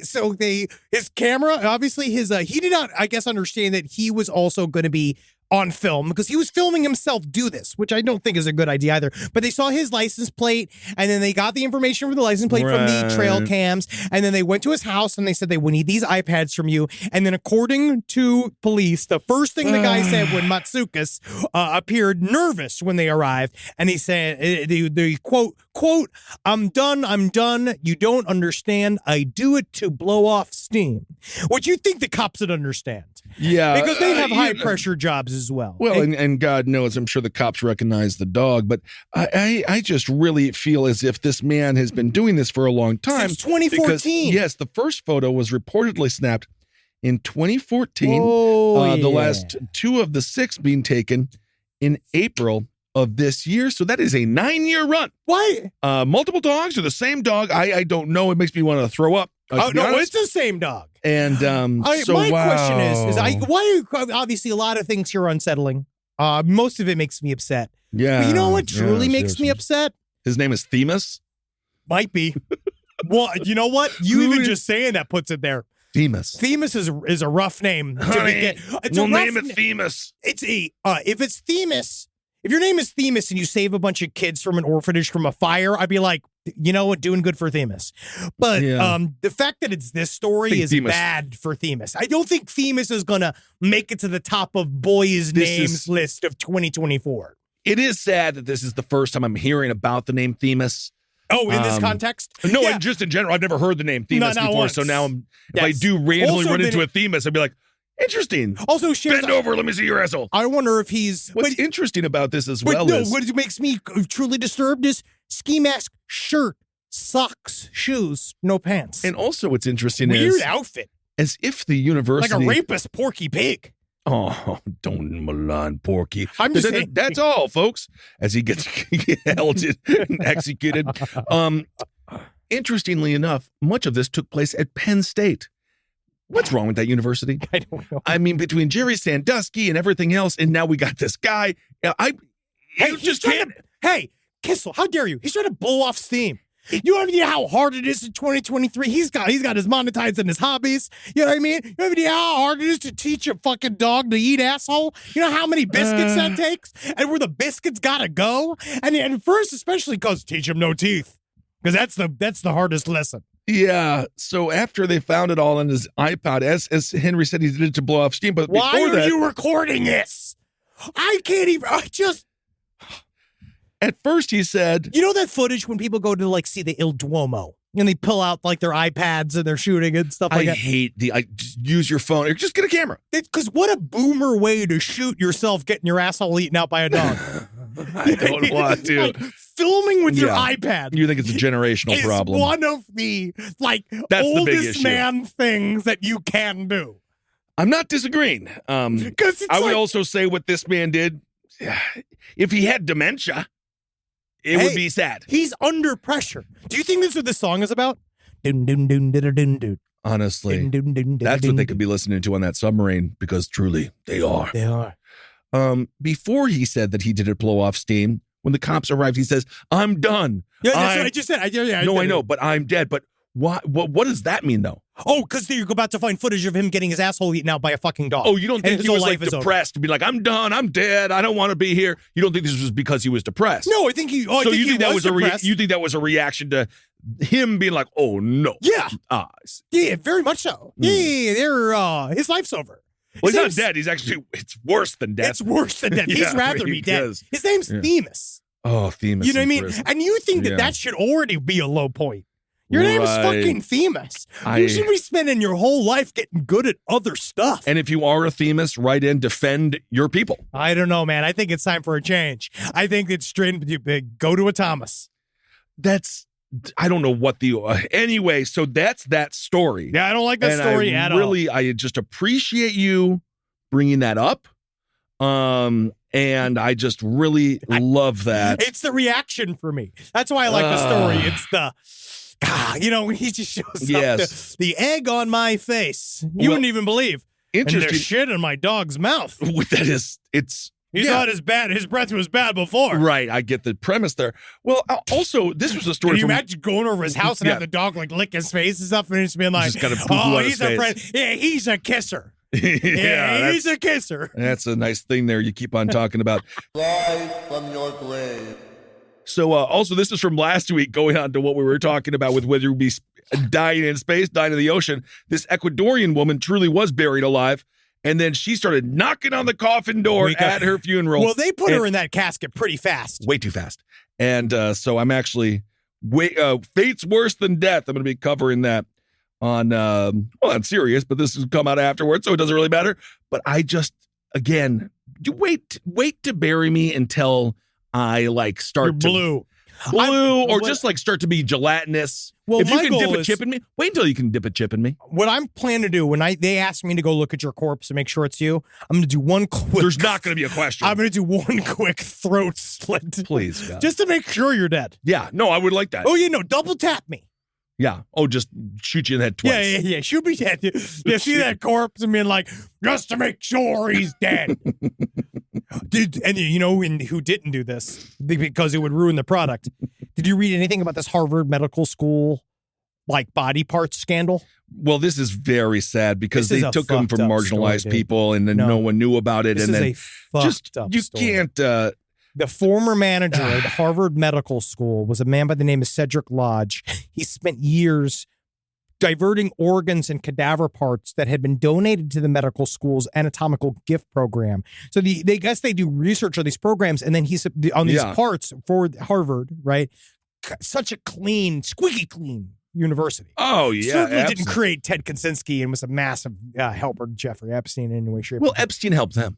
So his camera, obviously he did not, I guess, understand that he was also going to be on film because he was filming himself do this, which I don't think is a good idea either. But they saw his license plate, and then they got the information from the license plate from the trail cams, and then they went to his house and they said we need these iPads from you. And then according to police, the first thing the guy said when Matsukas appeared nervous when they arrived, and he said, the quote, I'm done. You don't understand. I do it to blow off steam. Which you think the cops would understand. Yeah. Because they have high pressure jobs as well. Well, and God knows, I'm sure the cops recognize the dog, but I just really feel as if this man has been doing this for a long time. Since 2014. Because, yes, the first photo was reportedly snapped in 2014. The last 2 of the 6 being taken in April of this year. So that is a 9-year run. Why? Multiple dogs or the same dog? I don't know. It makes me want to throw up. Oh, no, it's the same dog. And my question is why obviously a lot of things here are unsettling. Most of it makes me upset. Yeah. But you know what truly makes me upset? His name is Themis? Might be. Well, you know what? You even just saying that puts it there. Themis. Themis is a rough name. We'll name it Themis. It's if it's Themis, if your name is Themis and you save a bunch of kids from an orphanage from a fire, I'd be like, you know what, doing good for Themis. But the fact that it's this story is bad for Themis. I don't think Themis is going to make it to the top of boys' names list of 2024. It is sad that this is the first time I'm hearing about the name Themis. Oh, in this context? No, and just in general, I've never heard the name Themis before. Once. So now if I do randomly run into a Themis, I'd be like, interesting. Also, bend over, let me see your asshole. I wonder if he's... What's interesting about this as well is... what makes me truly disturbed is ski mask, shirt, socks, shoes, no pants. And also what's interesting Weird outfit. As if the university... Like a rapist Porky Pig. Oh, don't malign Porky. I'm just saying. That's all, folks, as he gets held and executed. Interestingly enough, much of this took place at Penn State. What's wrong with that university? I don't know. I mean, between Jerry Sandusky and everything else, and now we got this guy. Hey, Kissel, how dare you? He's trying to blow off steam. You don't have any idea how hard it is in 2023. He's got his monetized and his hobbies. You know what I mean? You have any idea how hard it is to teach a fucking dog to eat, asshole? You know how many biscuits that takes? And where the biscuits gotta go? And first, especially because teach him no teeth. Because that's the hardest lesson. Yeah. So after they found it all on his iPod, as Henry said, he did it to blow off steam. But why are you recording this? I can't even. At first, he said, you know that footage when people go to see the Il Duomo and they pull out their iPads and they're shooting and stuff like that. I hate just use your phone or just get a camera. Because what a boomer way to shoot yourself getting your asshole eaten out by a dog. I don't want to. Filming with your iPad. You think it's a generational problem? It's one of the oldest man things that you can do. I'm not disagreeing. I would also say what this man did, if he had dementia, it would be sad. He's under pressure. Do you think this is what this song is about? Honestly, that's what they could be listening to on that submarine, because truly, they are. They are. Before he said that he did it blow off steam, when the cops arrived, he says, I'm done. Yeah, that's what I just said. I know, but I'm dead. But what does that mean, though? Oh, because you're about to find footage of him getting his asshole eaten out by a fucking dog. Oh, you don't think he was depressed to be like, I'm done, I'm dead, I don't want to be here? You don't think this was because he was depressed? No, I think he. Oh, so you think that was depressed. You think that was a reaction to him being like, oh no? Yeah. Yeah, very much so. Yeah, his life's over. Well, he's not dead. He's actually, it's worse than death. It's worse than death. He's rather be dead. His name's Themis. Oh, Themis. You know what I mean? And you think that should already be a low point. Your name is fucking Themis. You should be spending your whole life getting good at other stuff. And if you are a Themis, write in, defend your people. I don't know, man. I think it's time for a change. I think it's straight, go to a Thomas. I don't know what anyway, so that's that story. Yeah, I don't like that story at all. I just appreciate you bringing that up. And I just really love that. It's the reaction for me. That's why I like the story. It's the... when he just shows up, the egg on my face. You wouldn't even believe. Interesting. And there's shit in my dog's mouth. He's not as bad. His breath was bad before. Right. I get the premise there. Well, also, this was a story. Can you imagine going over his house and have the dog lick his face and stuff, and just being like, "Oh, he's a friend. Yeah, he's a kisser." Yeah, he's a kisser. That's a nice thing there you keep on talking about. Rise from your grave. So also, this is from last week, going on to what we were talking about with whether we be dying in space, dying in the ocean. This Ecuadorian woman truly was buried alive. And then she started knocking on the coffin door at her funeral. Well, they put her in that casket pretty fast. Way too fast. And so I'm actually, fate's worse than death. I'm going to be covering that on, on Sirius, but this has come out afterwards, so it doesn't really matter. But I just, again, you wait to bury me until I like start to blue, or just like start to be gelatinous. Well, if you my can goal dip a is- chip in me, wait until you can dip a chip in me. What I'm planning to do when they ask me to go look at your corpse and make sure it's you, I'm going to do one quick. There's not going to be a question. I'm going to do one quick throat slit. Please, God. Just to make sure you're dead. Yeah, no, I would like that. Oh, double tap me. Yeah. Oh, just shoot you in the head twice. Yeah. Shoot me dead. You see that corpse and being like, just to make sure he's dead. Dude, and who didn't do this because it would ruin the product. Did you read anything about this Harvard Medical School like body parts scandal? Well, this is very sad because This is they a took them from fucked up marginalized story, dude. people and then no one knew about it. This And is then a fucked up you story. can't. The former manager at Harvard Medical School was a man by the name of Cedric Lodge. He spent years diverting organs and cadaver parts that had been donated to the medical school's anatomical gift program. So they guess they do research on these programs, and then he's on these parts for Harvard, right? Such a clean, squeaky clean university. Oh, yeah. Certainly absolutely. didn't create Ted Kaczynski and was a massive helper to Jeffrey Epstein in any way, shape, or Well, form. Epstein helped them.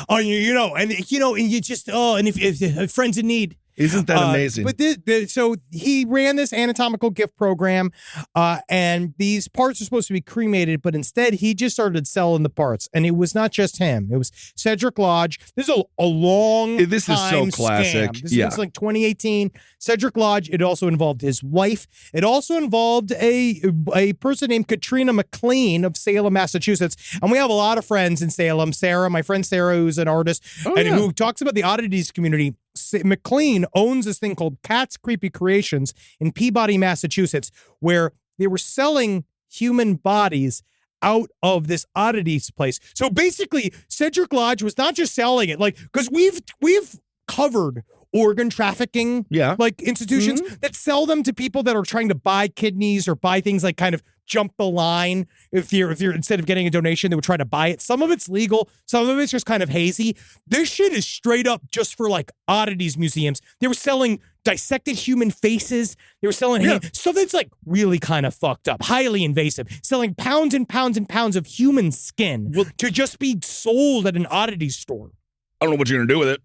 Oh, and you just, and if friends in need. Isn't that amazing? But so he ran this anatomical gift program, and these parts are supposed to be cremated, but instead he just started selling the parts. And it was not just him; it was Cedric Lodge. This is a long. This is so time classic. Scam. This was like 2018. Cedric Lodge. It also involved his wife. It also involved a person named Katrina MacLeod of Salem, Massachusetts. And we have a lot of friends in Salem. Sarah, my friend Sarah, who's an artist who talks about the oddities community. McLean owns this thing called Cat's Creepy Creations in Peabody, Massachusetts, where they were selling human bodies out of this oddities place. So basically, Cedric Lodge was not just selling it, because we've covered organ trafficking, like institutions that sell them to people that are trying to buy kidneys or buy things like kind of jump the line. If you're instead of getting a donation, they would try to buy it. Some of it's legal, some of it's just kind of hazy. This shit is straight up just for like oddities museums. They were selling dissected human faces. They were selling stuff that's like really kind of fucked up, highly invasive, selling pounds and pounds and pounds of human skin to just be sold at an oddities store. I don't know what you're gonna do with it.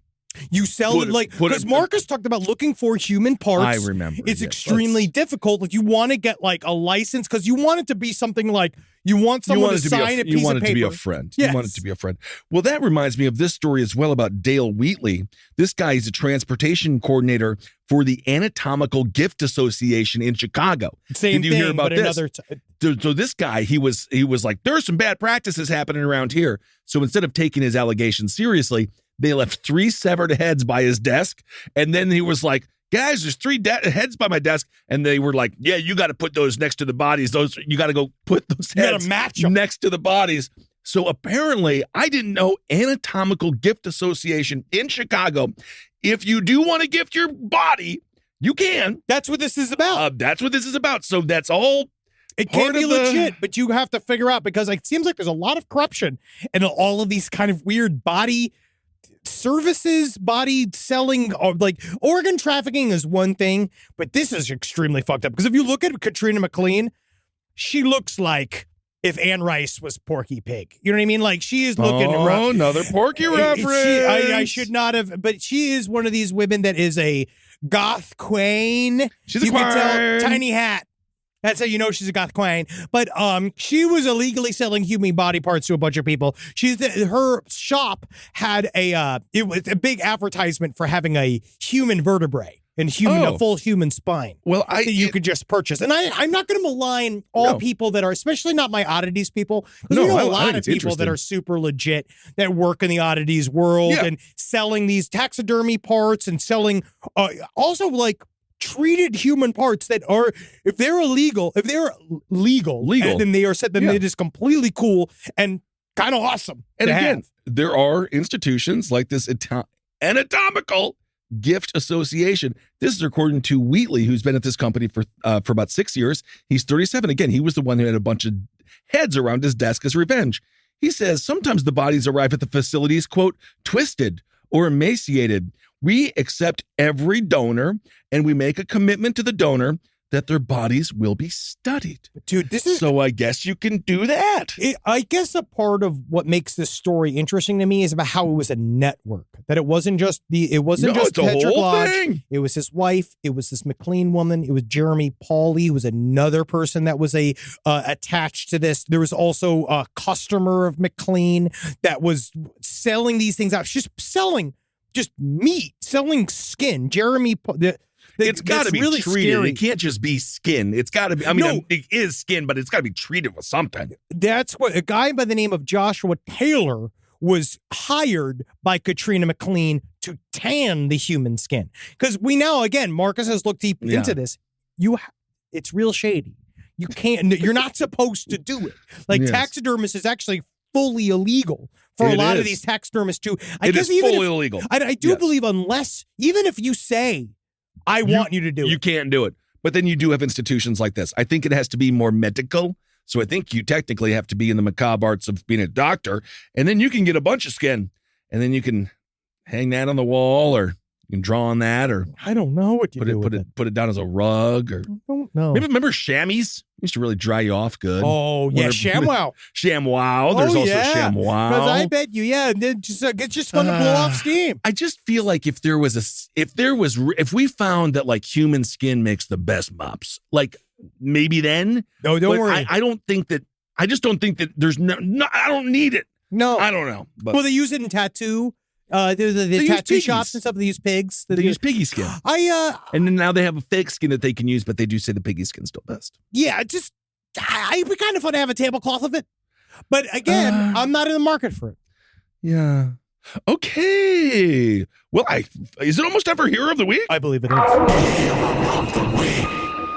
You sell it because Marcus talked about looking for human parts. I remember. It's extremely difficult. Like you want to get like a license because you want it to be something like you want someone to sign a piece of paper. You want it to be a friend. Yes. You want it to be a friend. Well, that reminds me of this story as well about Dale Wheatley. This guy is a transportation coordinator for the Anatomical Gift Association in Chicago. Same Did you thing, hear about but this? So this guy, he was like, there's some bad practices happening around here. So instead of taking his allegations seriously, they left 3 severed heads by his desk. And then he was like, guys, there's 3 heads by my desk. And they were like, yeah, you got to put those next to the bodies. You got to go put those heads match them next to the bodies. So apparently, I didn't know Anatomical Gift Association in Chicago. If you do want to gift your body, you can. That's what this is about. That's what this is about. So that's all. It can be legit, but you have to figure out because it seems like there's a lot of corruption and all of these kind of weird body services, body selling, like organ trafficking is one thing, but this is extremely fucked up. Because if you look at Katrina MacLeod, she looks like if Anne Rice was Porky Pig. You know what I mean? Like she is looking. Oh, another Porky reference. I should not have, but she is one of these women that is a goth queen. She's a you queen. can tell, tiny hat. That's how you know she's a goth queen. But she was illegally selling human body parts to a bunch of people. Her shop had it was a big advertisement for having a human vertebrae and a full human spine. Well, that you could just purchase. And I'm not going to malign all people that are, especially not my oddities people. Because we know a lot of people that are super legit that work in the oddities world and selling these taxidermy parts and selling also like treated human parts that are, if they're legal, and then they are said, then it is completely cool. And kind of awesome. And to again, have. there are institutions like this Anatomical Gift Association. This is according to Wheatley, who's been at this company for about 6 years. He's 37. Again, he was the one who had a bunch of heads around his desk as revenge. He says sometimes the bodies arrive at the facilities, quote, twisted or emaciated. We accept every donor and we make a commitment to the donor that their bodies will be studied. Dude, this is So I guess you can do that. I guess a part of what makes this story interesting to me is about how it was a network. That it wasn't just It's a Patrick whole Lodge. thing. It was his wife. It was this McLean woman. It was Jeremy Pauly, who was another person that was attached to this. There was also a customer of McLean that was selling these things out. Just selling just meat, selling skin. Jeremy. It's got to be really treated. scary. It can't just be skin. It's got to be. I mean, it is skin, but it's got to be treated with something. That's what a guy by the name of Joshua Taylor was hired by Katrina McLean to tan the human skin. Because we now, again, Marcus has looked deep into this. It's real shady. You can't. You're not supposed to do it. Like taxidermist is actually fully illegal for a lot of these taxidermists too. It is fully illegal. I do believe unless, even if you say, I want you to do it. You can't do it. But then you do have institutions like this. I think it has to be more medical. So I think you technically have to be in the macabre arts of being a doctor. And then you can get a bunch of skin. And then you can hang that on the wall, or you can draw on that, or I don't know what you put it down as a rug, or I don't know. maybe remember chamois? Used to really dry you off good. Oh yeah, ShamWow. ShamWow. There's also ShamWow. Because I bet you, it's just fun to blow off steam. I just feel like if we found that like human skin makes the best mops, like maybe then. No, don't worry. I just don't think that there's no. I don't need it. No, I don't know. But well, they use it in tattoo. The tattoo shops and stuff. They use pigs. They use piggy skin. And then now they have a fake skin that they can use, but they do say the piggy skin's still best. Yeah, it'd be kind of fun to have a tablecloth of it. But again, I'm not in the market for it. Yeah. Okay. Well, is it almost ever Hero of the Week? I believe it is.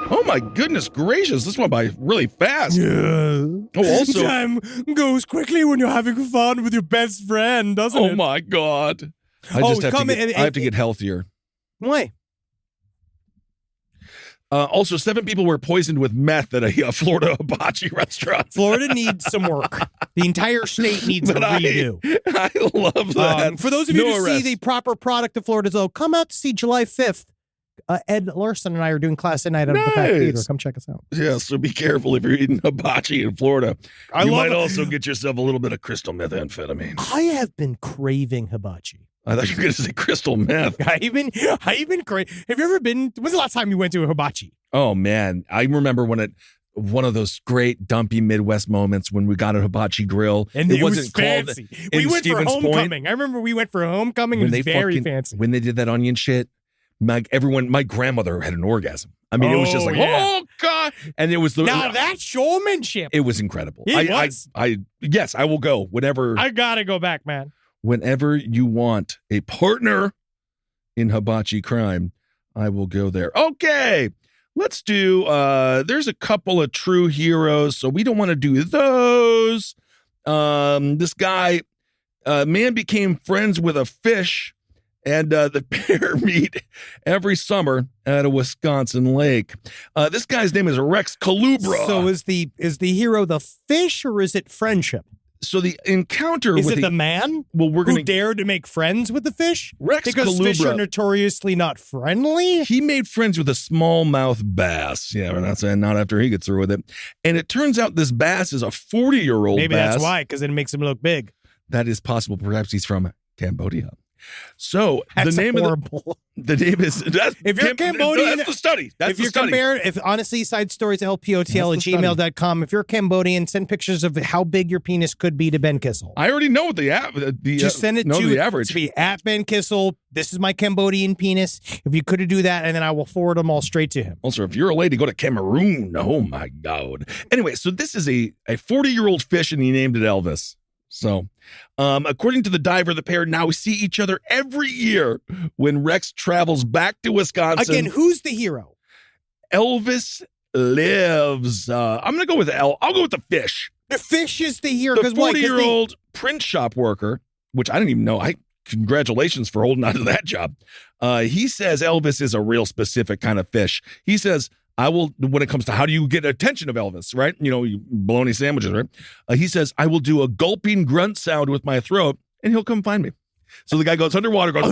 Oh my goodness gracious! This went by really fast. Yeah. Oh, also, time goes quickly when you're having fun with your best friend, doesn't it? oh my god! I have to get healthier. Why? Also, 7 people were poisoned with meth at a Florida hibachi restaurant. Florida needs some work. The entire state needs a redo. I love that. For those of you to see the proper product of Florida, though, come out to see July 5th. Ed Larson and I are doing class at night at the Back Theater. Come check us out. Yeah, so be careful if you're eating hibachi in Florida. You might also get yourself a little bit of crystal methamphetamine. I have been craving hibachi. I thought you were going to say crystal meth. I've been craving. Have you ever been? When's the last time you went to a hibachi? Oh man, I remember one of those great dumpy Midwest moments when we got a hibachi grill, and it wasn't fancy. We went for homecoming. Point. I remember we went for homecoming. It was very fancy. When they did that onion shit. My grandmother had an orgasm. I mean, it was just like, oh God. And it was that showmanship. It was incredible. Yes, I will go whenever. I gotta go back, man. Whenever you want a partner in hibachi crime, I will go there. Okay. Let's do, there's a couple of true heroes, so we don't want to do those. This guy, man became friends with a fish. And the pair meet every summer at a Wisconsin lake. This guy's name is Rex Calubra. So is the hero the fish, or is it friendship? So the encounter is it the man? Well, who dared to make friends with the fish? Rex because Calubra, fish are notoriously not friendly. He made friends with a smallmouth bass. Yeah, we're not saying not after he gets through with it. And it turns out this bass is a 40-year-old. Maybe bass. That's why, because it makes him look big. That is possible. Perhaps he's from Cambodia. So that's the name horrible. The name is if you're Cambodian. That's the study. That's if you're honestly, side stories lpotl@gmail.com. If you're Cambodian, send pictures of how big your penis could be to Ben Kissel. I already know what just send it to the average. To be at Ben Kissel. This is my Cambodian penis. If you could do that, and then I will forward them all straight to him. Also, if you're a lady, go to Cameroon. Oh my God. Anyway, so this is a 40-year-old fish, and he named it Elvis. So, according to the diver, the pair now see each other every year when Rex travels back to Wisconsin. Again, who's the hero? Elvis lives. I'm going to go with I'll go with the fish. The fish is the hero. The Because why? 'Cause 40-year-old print shop worker, which I didn't even know. Congratulations for holding on to that job. He says Elvis is a real specific kind of fish. He says, I will, when it comes to how do you get attention of Elvis, right? You know, bologna sandwiches, right? He says, I will do a gulping grunt sound with my throat and he'll come find me. So the guy goes underwater, goes,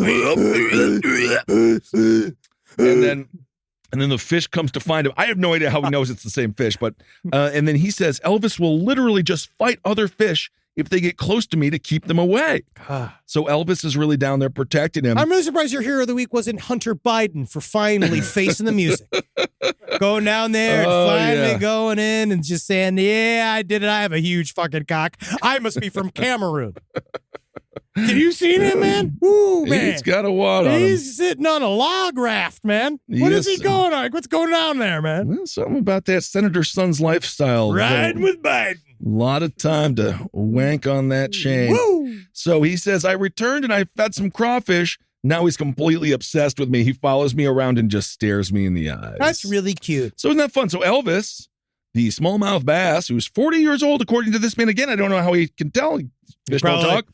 and then the fish comes to find him. I have no idea how he knows it's the same fish, but, and then he says, Elvis will literally just fight other fish if they get close to me to keep them away. So Elvis is really down there protecting him. I'm really surprised your hero of the week wasn't Hunter Biden for finally facing the music. Going down there and finally going in and just saying, yeah, I did it. I have a huge fucking cock. I must be from Cameroon. Have you seen him, man? Ooh, man. He's got a wad on him. He's sitting on a log raft, man. What is he going on? What's going on there, man? Well, something about that senator's son's lifestyle. Riding with Biden. A lot of time to wank on that chain. Woo! So he says, I returned and I fed some crawfish. Now he's completely obsessed with me. He follows me around and just stares me in the eyes. That's really cute. So isn't that fun? So Elvis, the smallmouth bass, who's 40 years old, according to this man, again, I don't know how he can tell. Fish don't talk.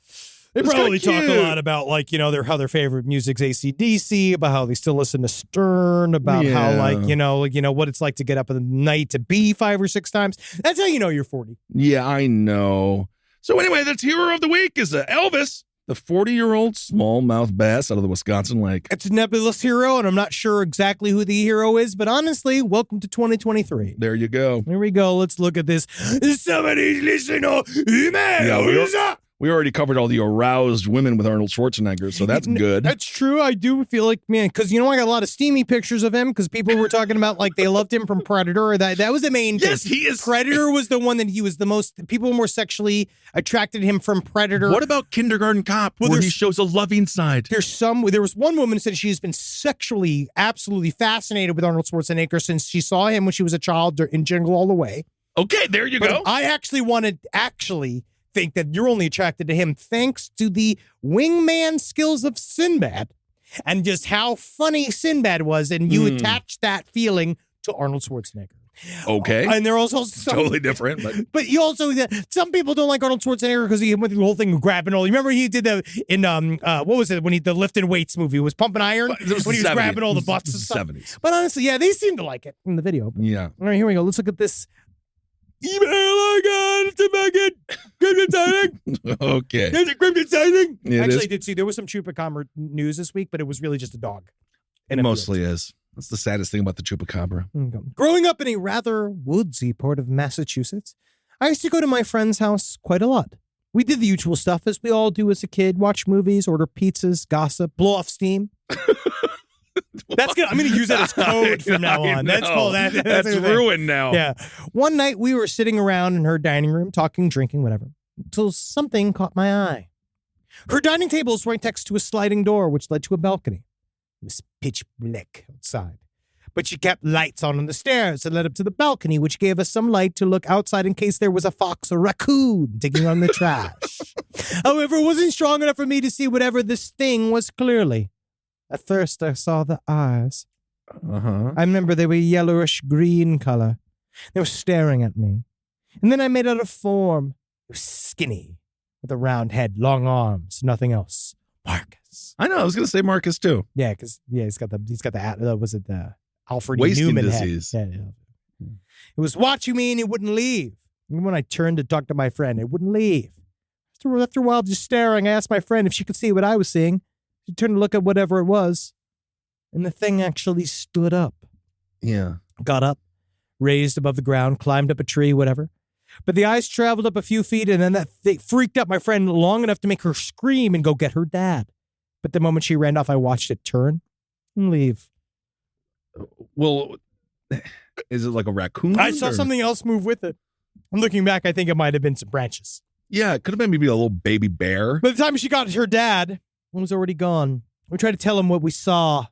They probably talk a lot about, like, you know, how their favorite music's AC/DC, about how they still listen to Stern, about how, like, you know, what it's like to get up in the night to be 5 or 6 times. That's how you know you're 40. Yeah, I know. So anyway, that's hero of the week is Elvis, the 40-year-old smallmouth bass out of the Wisconsin lake. It's a nebulous hero, and I'm not sure exactly who the hero is, but honestly, welcome to 2023. There you go. Here we go. Let's look at this. Somebody's listening to emails. Yeah, we already covered all the aroused women with Arnold Schwarzenegger, so that's good. That's true. I do feel like, man, because, you know, I got a lot of steamy pictures of him because people were talking about, like, they loved him from Predator. That was the main thing. Yes, he is. Predator was the one that he was the most, people were more sexually attracted to him from Predator. What about Kindergarten Cop, where he shows a loving side? There was one woman who said she's been sexually absolutely fascinated with Arnold Schwarzenegger since she saw him when she was a child in Jingle All the Way. Okay, there you go. I think that you're only attracted to him thanks to the wingman skills of Sinbad and just how funny Sinbad was, and you attach that feeling to Arnold Schwarzenegger. Okay. And they're also totally different, but you also, some people don't like Arnold Schwarzenegger because he went through the whole thing of grabbing all. You remember he did in what was it when the lifting weights movie was Pumping Iron when he was grabbing all the butts and stuff. 70s. But honestly, yeah, they seem to like it in the video. Yeah. All right, here we go. Let's look at this. Email I got to Megan. Crimson Siding. Okay. There's a Crimson Siding. Yeah, Actually, I did see there was some Chupacabra news this week, but it was really just a dog. It mostly is. That's the saddest thing about the Chupacabra. Growing up in a rather woodsy part of Massachusetts, I used to go to my friend's house quite a lot. We did the usual stuff as we all do as a kid: watch movies, order pizzas, gossip, blow off steam. That's good. I'm going to use that as code from now on. That's called that. That's ruined now. Yeah. One night we were sitting around in her dining room, talking, drinking, whatever, until something caught my eye. Her dining table was right next to a sliding door, which led to a balcony. It was pitch black outside, but she kept lights on the stairs that led up to the balcony, which gave us some light to look outside in case there was a fox or raccoon digging on the trash. However, it wasn't strong enough for me to see whatever this thing was clearly. At first, I saw the eyes. I remember they were yellowish green color. They were staring at me. And then I made out a form. It was skinny, with a round head, long arms, nothing else. Marcus. I know. I was going to say Marcus too. Yeah, because he's got the was it the Alfred E. Wasting Newman disease. head? Yeah. It was watching me and it wouldn't leave. And when I turned to talk to my friend, it wouldn't leave. After a while, just staring, I asked my friend if she could see what I was seeing. She turned to look at whatever it was, and the thing actually stood up. Yeah. Got up, raised above the ground, climbed up a tree, whatever. But the eyes traveled up a few feet, and then that thing freaked out my friend long enough to make her scream and go get her dad. But the moment she ran off, I watched it turn and leave. Well, is it like a raccoon? I saw something else move with it. I'm looking back, I think it might have been some branches. Yeah, it could have been maybe a little baby bear. By the time she got her dad, he was already gone. We tried to tell him what we saw.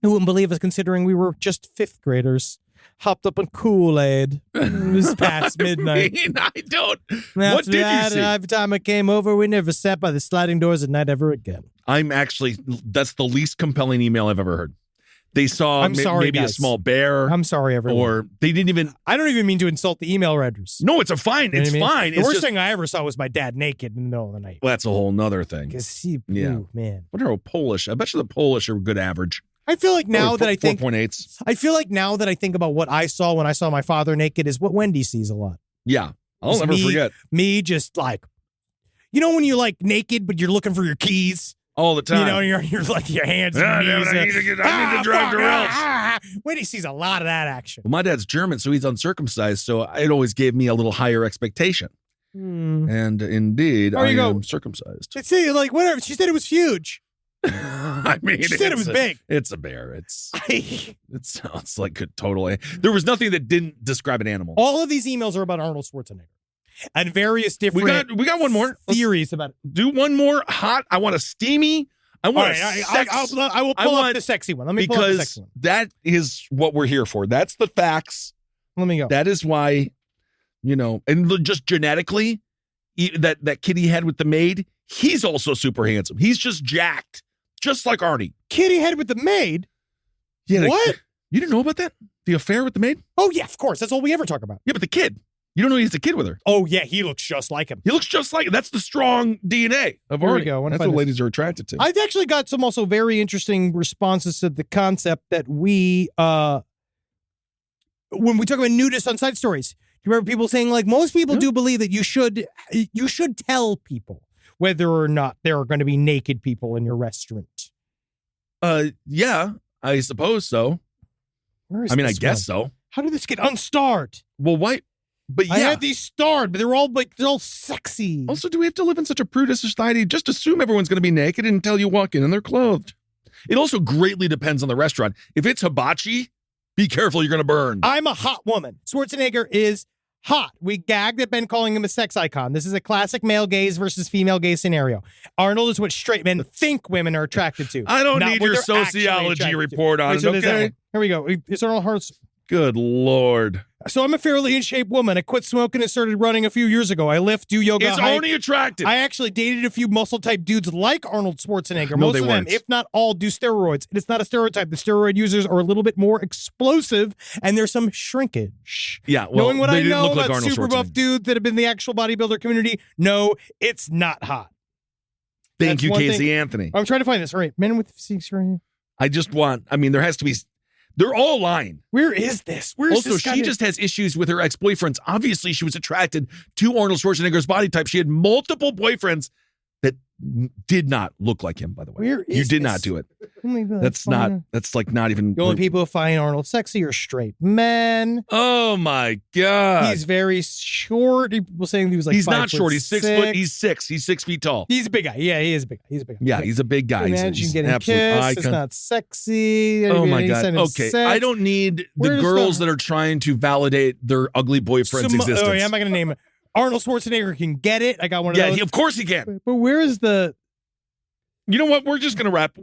He wouldn't believe us considering we were just 5th graders. Hopped up on Kool-Aid. It was past midnight. I don't. What did you see? Every time I came over, we never sat by the sliding doors at night ever again. That's the least compelling email I've ever heard. They saw I'm sorry, maybe a guys. small bear. I'm sorry, everyone. Or they didn't even. I don't even mean to insult the email writers. No, it's fine. You know It's what I mean? fine. The It's worst just, thing I ever saw was my dad naked in the middle of the night. well, that's a whole nother thing. Because he, Yeah. ooh, man. What are Polish? I bet you the Polish are good average. I feel like now that I think 4.8s. I feel like now that I think about what I saw when I saw my father naked is what Wendy sees a lot. Yeah, I'll It's never forget Me just like, you know, when you're like naked, but you're looking for your keys. all the time. You know, you're like your hands. And Ah, your knees, I need to drive to Ralph's. Wendy sees a lot of that action. Well, my dad's German, so he's uncircumcised, so it always gave me a little higher expectation. And indeed, There I you go. am circumcised. See, like whatever. She said it was huge. I mean, She said it was big. It's a bear. It sounds like a totally. There was nothing that didn't describe an animal. All of these emails are about Arnold Schwarzenegger and various different. We got one more theories about it. Do one more hot. I want a steamy. I want All right, I will pull up the sexy one. Let me pull up the sexy one. That is what we're here for. That's the facts. Let me go. That is why, and just genetically, that kid he had with the maid, he's also super handsome. He's just jacked, just like Arnie. Kid he had with the maid? Yeah. What? You didn't know about that? The affair with the maid? Oh, yeah, of course. That's all we ever talk about. Yeah, but the kid. You don't know he's a kid with her. Oh, yeah, he looks just like him. He looks just like him. That's the strong DNA of Here Arnie. we go. That's what ladies are attracted to. I've actually got some also very interesting responses to the concept that we, when we talk about nudists on side stories, do you remember people saying, like, most people do believe that you should tell people whether or not there are going to be naked people in your restaurant? Yeah, I suppose so. I mean, I guess so. How did this get unstarred? Well, why? But yeah. I had these starred, but they're all sexy. Also, do we have to live in such a prudish society? Just assume everyone's going to be naked until you walk in and they're clothed. It also greatly depends on the restaurant. If it's hibachi, be careful, you're going to burn. I'm a hot woman. Schwarzenegger is hot. We gagged at Ben calling him a sex icon. This is a classic male gaze versus female gaze scenario. Arnold is what straight men think women are attracted to. I don't not need what your they're sociology actually report on Wait, it, so there's that okay? one. Here we go. It's Arnold Hearts. Good Lord. So I'm a fairly in shape woman. I quit smoking and started running a few years ago. I lift, do yoga. It's hike. only attractive. I actually dated a few muscle type dudes like Arnold Schwarzenegger. No, Most they of them, weren't. if not all, do steroids. And it's not a stereotype. The steroid users are a little bit more explosive, and there's some shrinkage. Yeah, well, knowing what they I didn't know look like about Arnold super buff Schwarzenegger. dudes that have been in the actual bodybuilder community, no, it's not hot. Thank That's you, one Casey thing. Anthony. I'm trying to find this. All right, men with physiques right here. There has to be, they're all lying. Where is this? Where's Also, this? she just has issues with her ex-boyfriends. Obviously, she was attracted to Arnold Schwarzenegger's body type. She had multiple boyfriends that did not look like him, by the way. Where is You did this? not do it. Oh my God, That's like not even. The only people who find Arnold sexy are straight men. Oh my God. He's very short. People saying he was like He's 5 not short. He's 6 foot. He's 6. He's 6 feet tall. He's a big guy. Yeah, he is a big guy. He's a big guy. Yeah, he's a big guy. Imagine He's getting absolute kissed. It's icon. not sexy. Oh my He's God. sending Okay. sex. I don't need the Where's girls the- that are trying to validate their ugly boyfriend's existence. Oh, yeah, I'm not going to name it. Arnold Schwarzenegger can get it. I got one of Yeah, those. of course he can. But where is the... You know what? We're just going to wrap.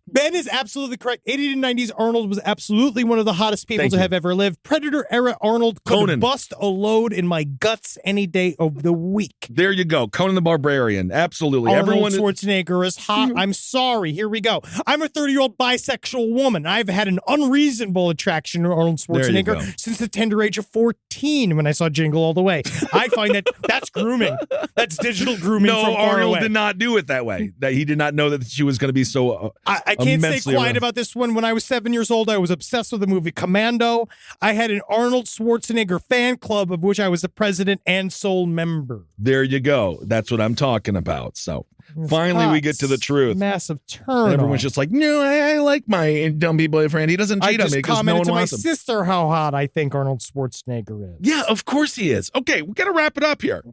Ben is absolutely correct. 80s to 90s, Arnold was absolutely one of the hottest people Thank to you. have ever lived. Predator era Arnold could Conan. bust a load in my guts any day of the week. There you go. Conan the Barbarian. Absolutely. Arnold Everyone. Schwarzenegger is hot. I'm sorry. Here we go. I'm a 30-year-old bisexual woman. I've had an unreasonable attraction to Arnold There you Schwarzenegger go. since the tender age of 14 when I saw Jingle All the Way. I find that's grooming. That's digital grooming from No, far Arnold away. did not do it that way. That he did not know that she was going to be so. I can't stay immensely quiet around. about this one. When I was 7 years old, I was obsessed with the movie Commando. I had an Arnold Schwarzenegger fan club of which I was the president and sole member. There you go. That's what I'm talking about. So finally, we get to the truth. Massive turn. Everyone's just like, no, I like my dumpy boyfriend. He doesn't I cheat on just me because no commented one to my wants him. sister how hot I think Arnold Schwarzenegger is. Yeah, of course he is. Okay, we got to wrap it up here.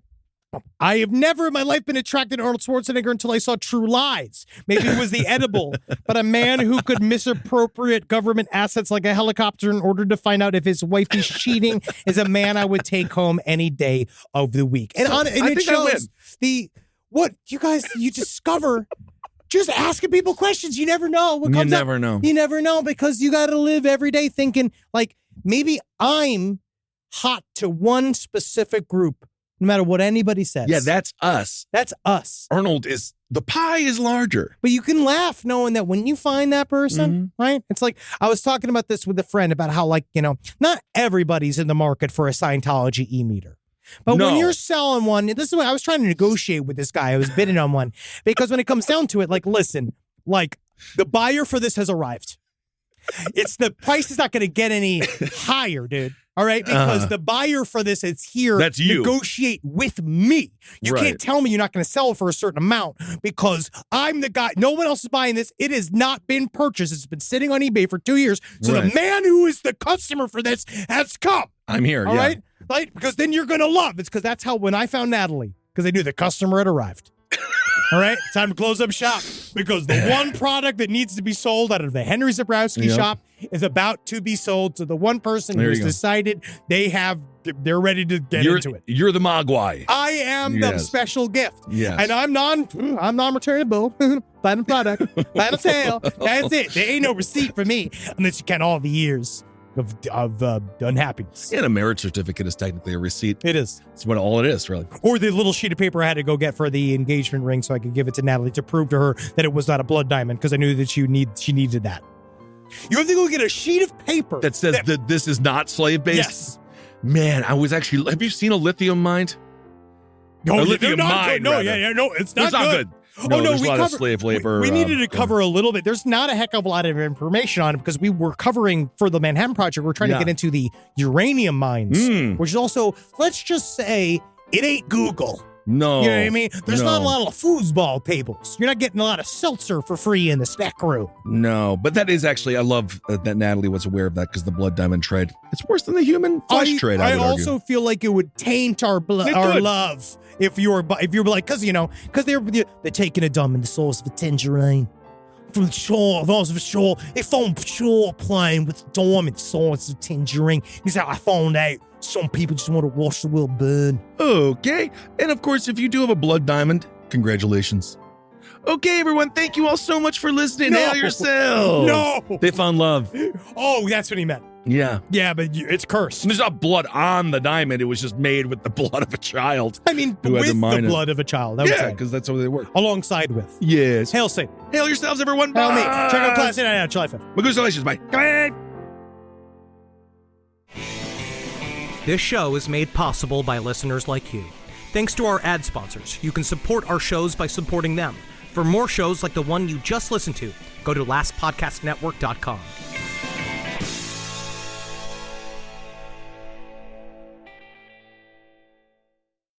I have never in my life been attracted to Arnold Schwarzenegger until I saw True Lies. Maybe it was the edible, but a man who could misappropriate government assets like a helicopter in order to find out if his wife is cheating is a man I would take home any day of the week. And, So, and I it think I win. shows what you guys, you discover just asking people questions. You never know what You comes up. never know. You never know because you got to live every day thinking like maybe I'm hot to one specific group no matter what anybody says. Yeah, that's us. That's us. Arnold is, the pie is larger. But you can laugh knowing that when you find that person, right? It's like, I was talking about this with a friend about how, like, not everybody's in the market for a Scientology e-meter. But when you're selling one, this is what I was trying to negotiate with this guy. I was bidding on one because when it comes down to it, like, listen, like, the buyer for this has arrived. It's the price is not going to get any higher, dude. All right, because the buyer for this is here. That's you. Negotiate with me. You Right. can't tell me you're not going to sell it for a certain amount because I'm the guy. No one else is buying this. It has not been purchased. It's been sitting on eBay for 2 years. So Right. the man who is the customer for this has come. I'm here. All yeah. right, right? Because then you're going to love. It's because that's how when I found Natalie, because I knew the customer had arrived. All right, time to close up shop because the one product that needs to be sold out of the Henry Zabrowski shop is about to be sold to the one person There who's you go. decided they're ready to get into it. You're the Mogwai. I am the Yes. special gift. Yes. And I'm non-returnable. Final product, final sale. That's it. There ain't no receipt for me unless you count all the years of unhappiness. And a marriage certificate is technically a receipt. It is. It's what all it is, really. Or the little sheet of paper I had to go get for the engagement ring so I could give it to Natalie to prove to her that it was not a blood diamond because I knew that she needed that. You have to go get a sheet of paper That says that this is not slave-based? Yes. Man, I was actually, have you seen a lithium mine? No, A they're lithium not mine, good. No, rather. no, it's not It's not good. No, there's a lot of slave labor. We needed to cover a little bit. There's not a heck of a lot of information on it because we were covering for the Manhattan Project. We're trying to get into the uranium mines, which is also, let's just say, it ain't Google. No. You know what I mean? There's no. not a lot of foosball tables. You're not getting a lot of seltzer for free in the snack room. No, but that is actually, I love that Natalie was aware of that because the blood diamond trade, it's worse than the human flesh trade, I would also argue. feel like it would taint our It our could. love if you're like, because they're taking a dumb in the source of a tangerine from the shore, the shore. They found shore playing with diamond sauce of tangerine. He's like, I found out some people just want to watch the world burn. Okay. And of course, if you do have a blood diamond, congratulations. Okay, everyone, thank you all so much for listening. No. Hail yourselves. No. They found love. Oh, that's what he meant. Yeah. Yeah, but it's cursed. There's not blood on the diamond. It was just made with the blood of a child. I mean, Who had with to the mine it. blood of a child. I would Yeah, say. because that's how they work. Alongside with. Yes. Hail Satan. Hail yourselves, everyone. Hail me. Bye. Check out Class 8 July 5th. Congratulations. Bye. Come in. This show is made possible by listeners like you. Thanks to our ad sponsors, you can support our shows by supporting them. For more shows like the one you just listened to, go to lastpodcastnetwork.com.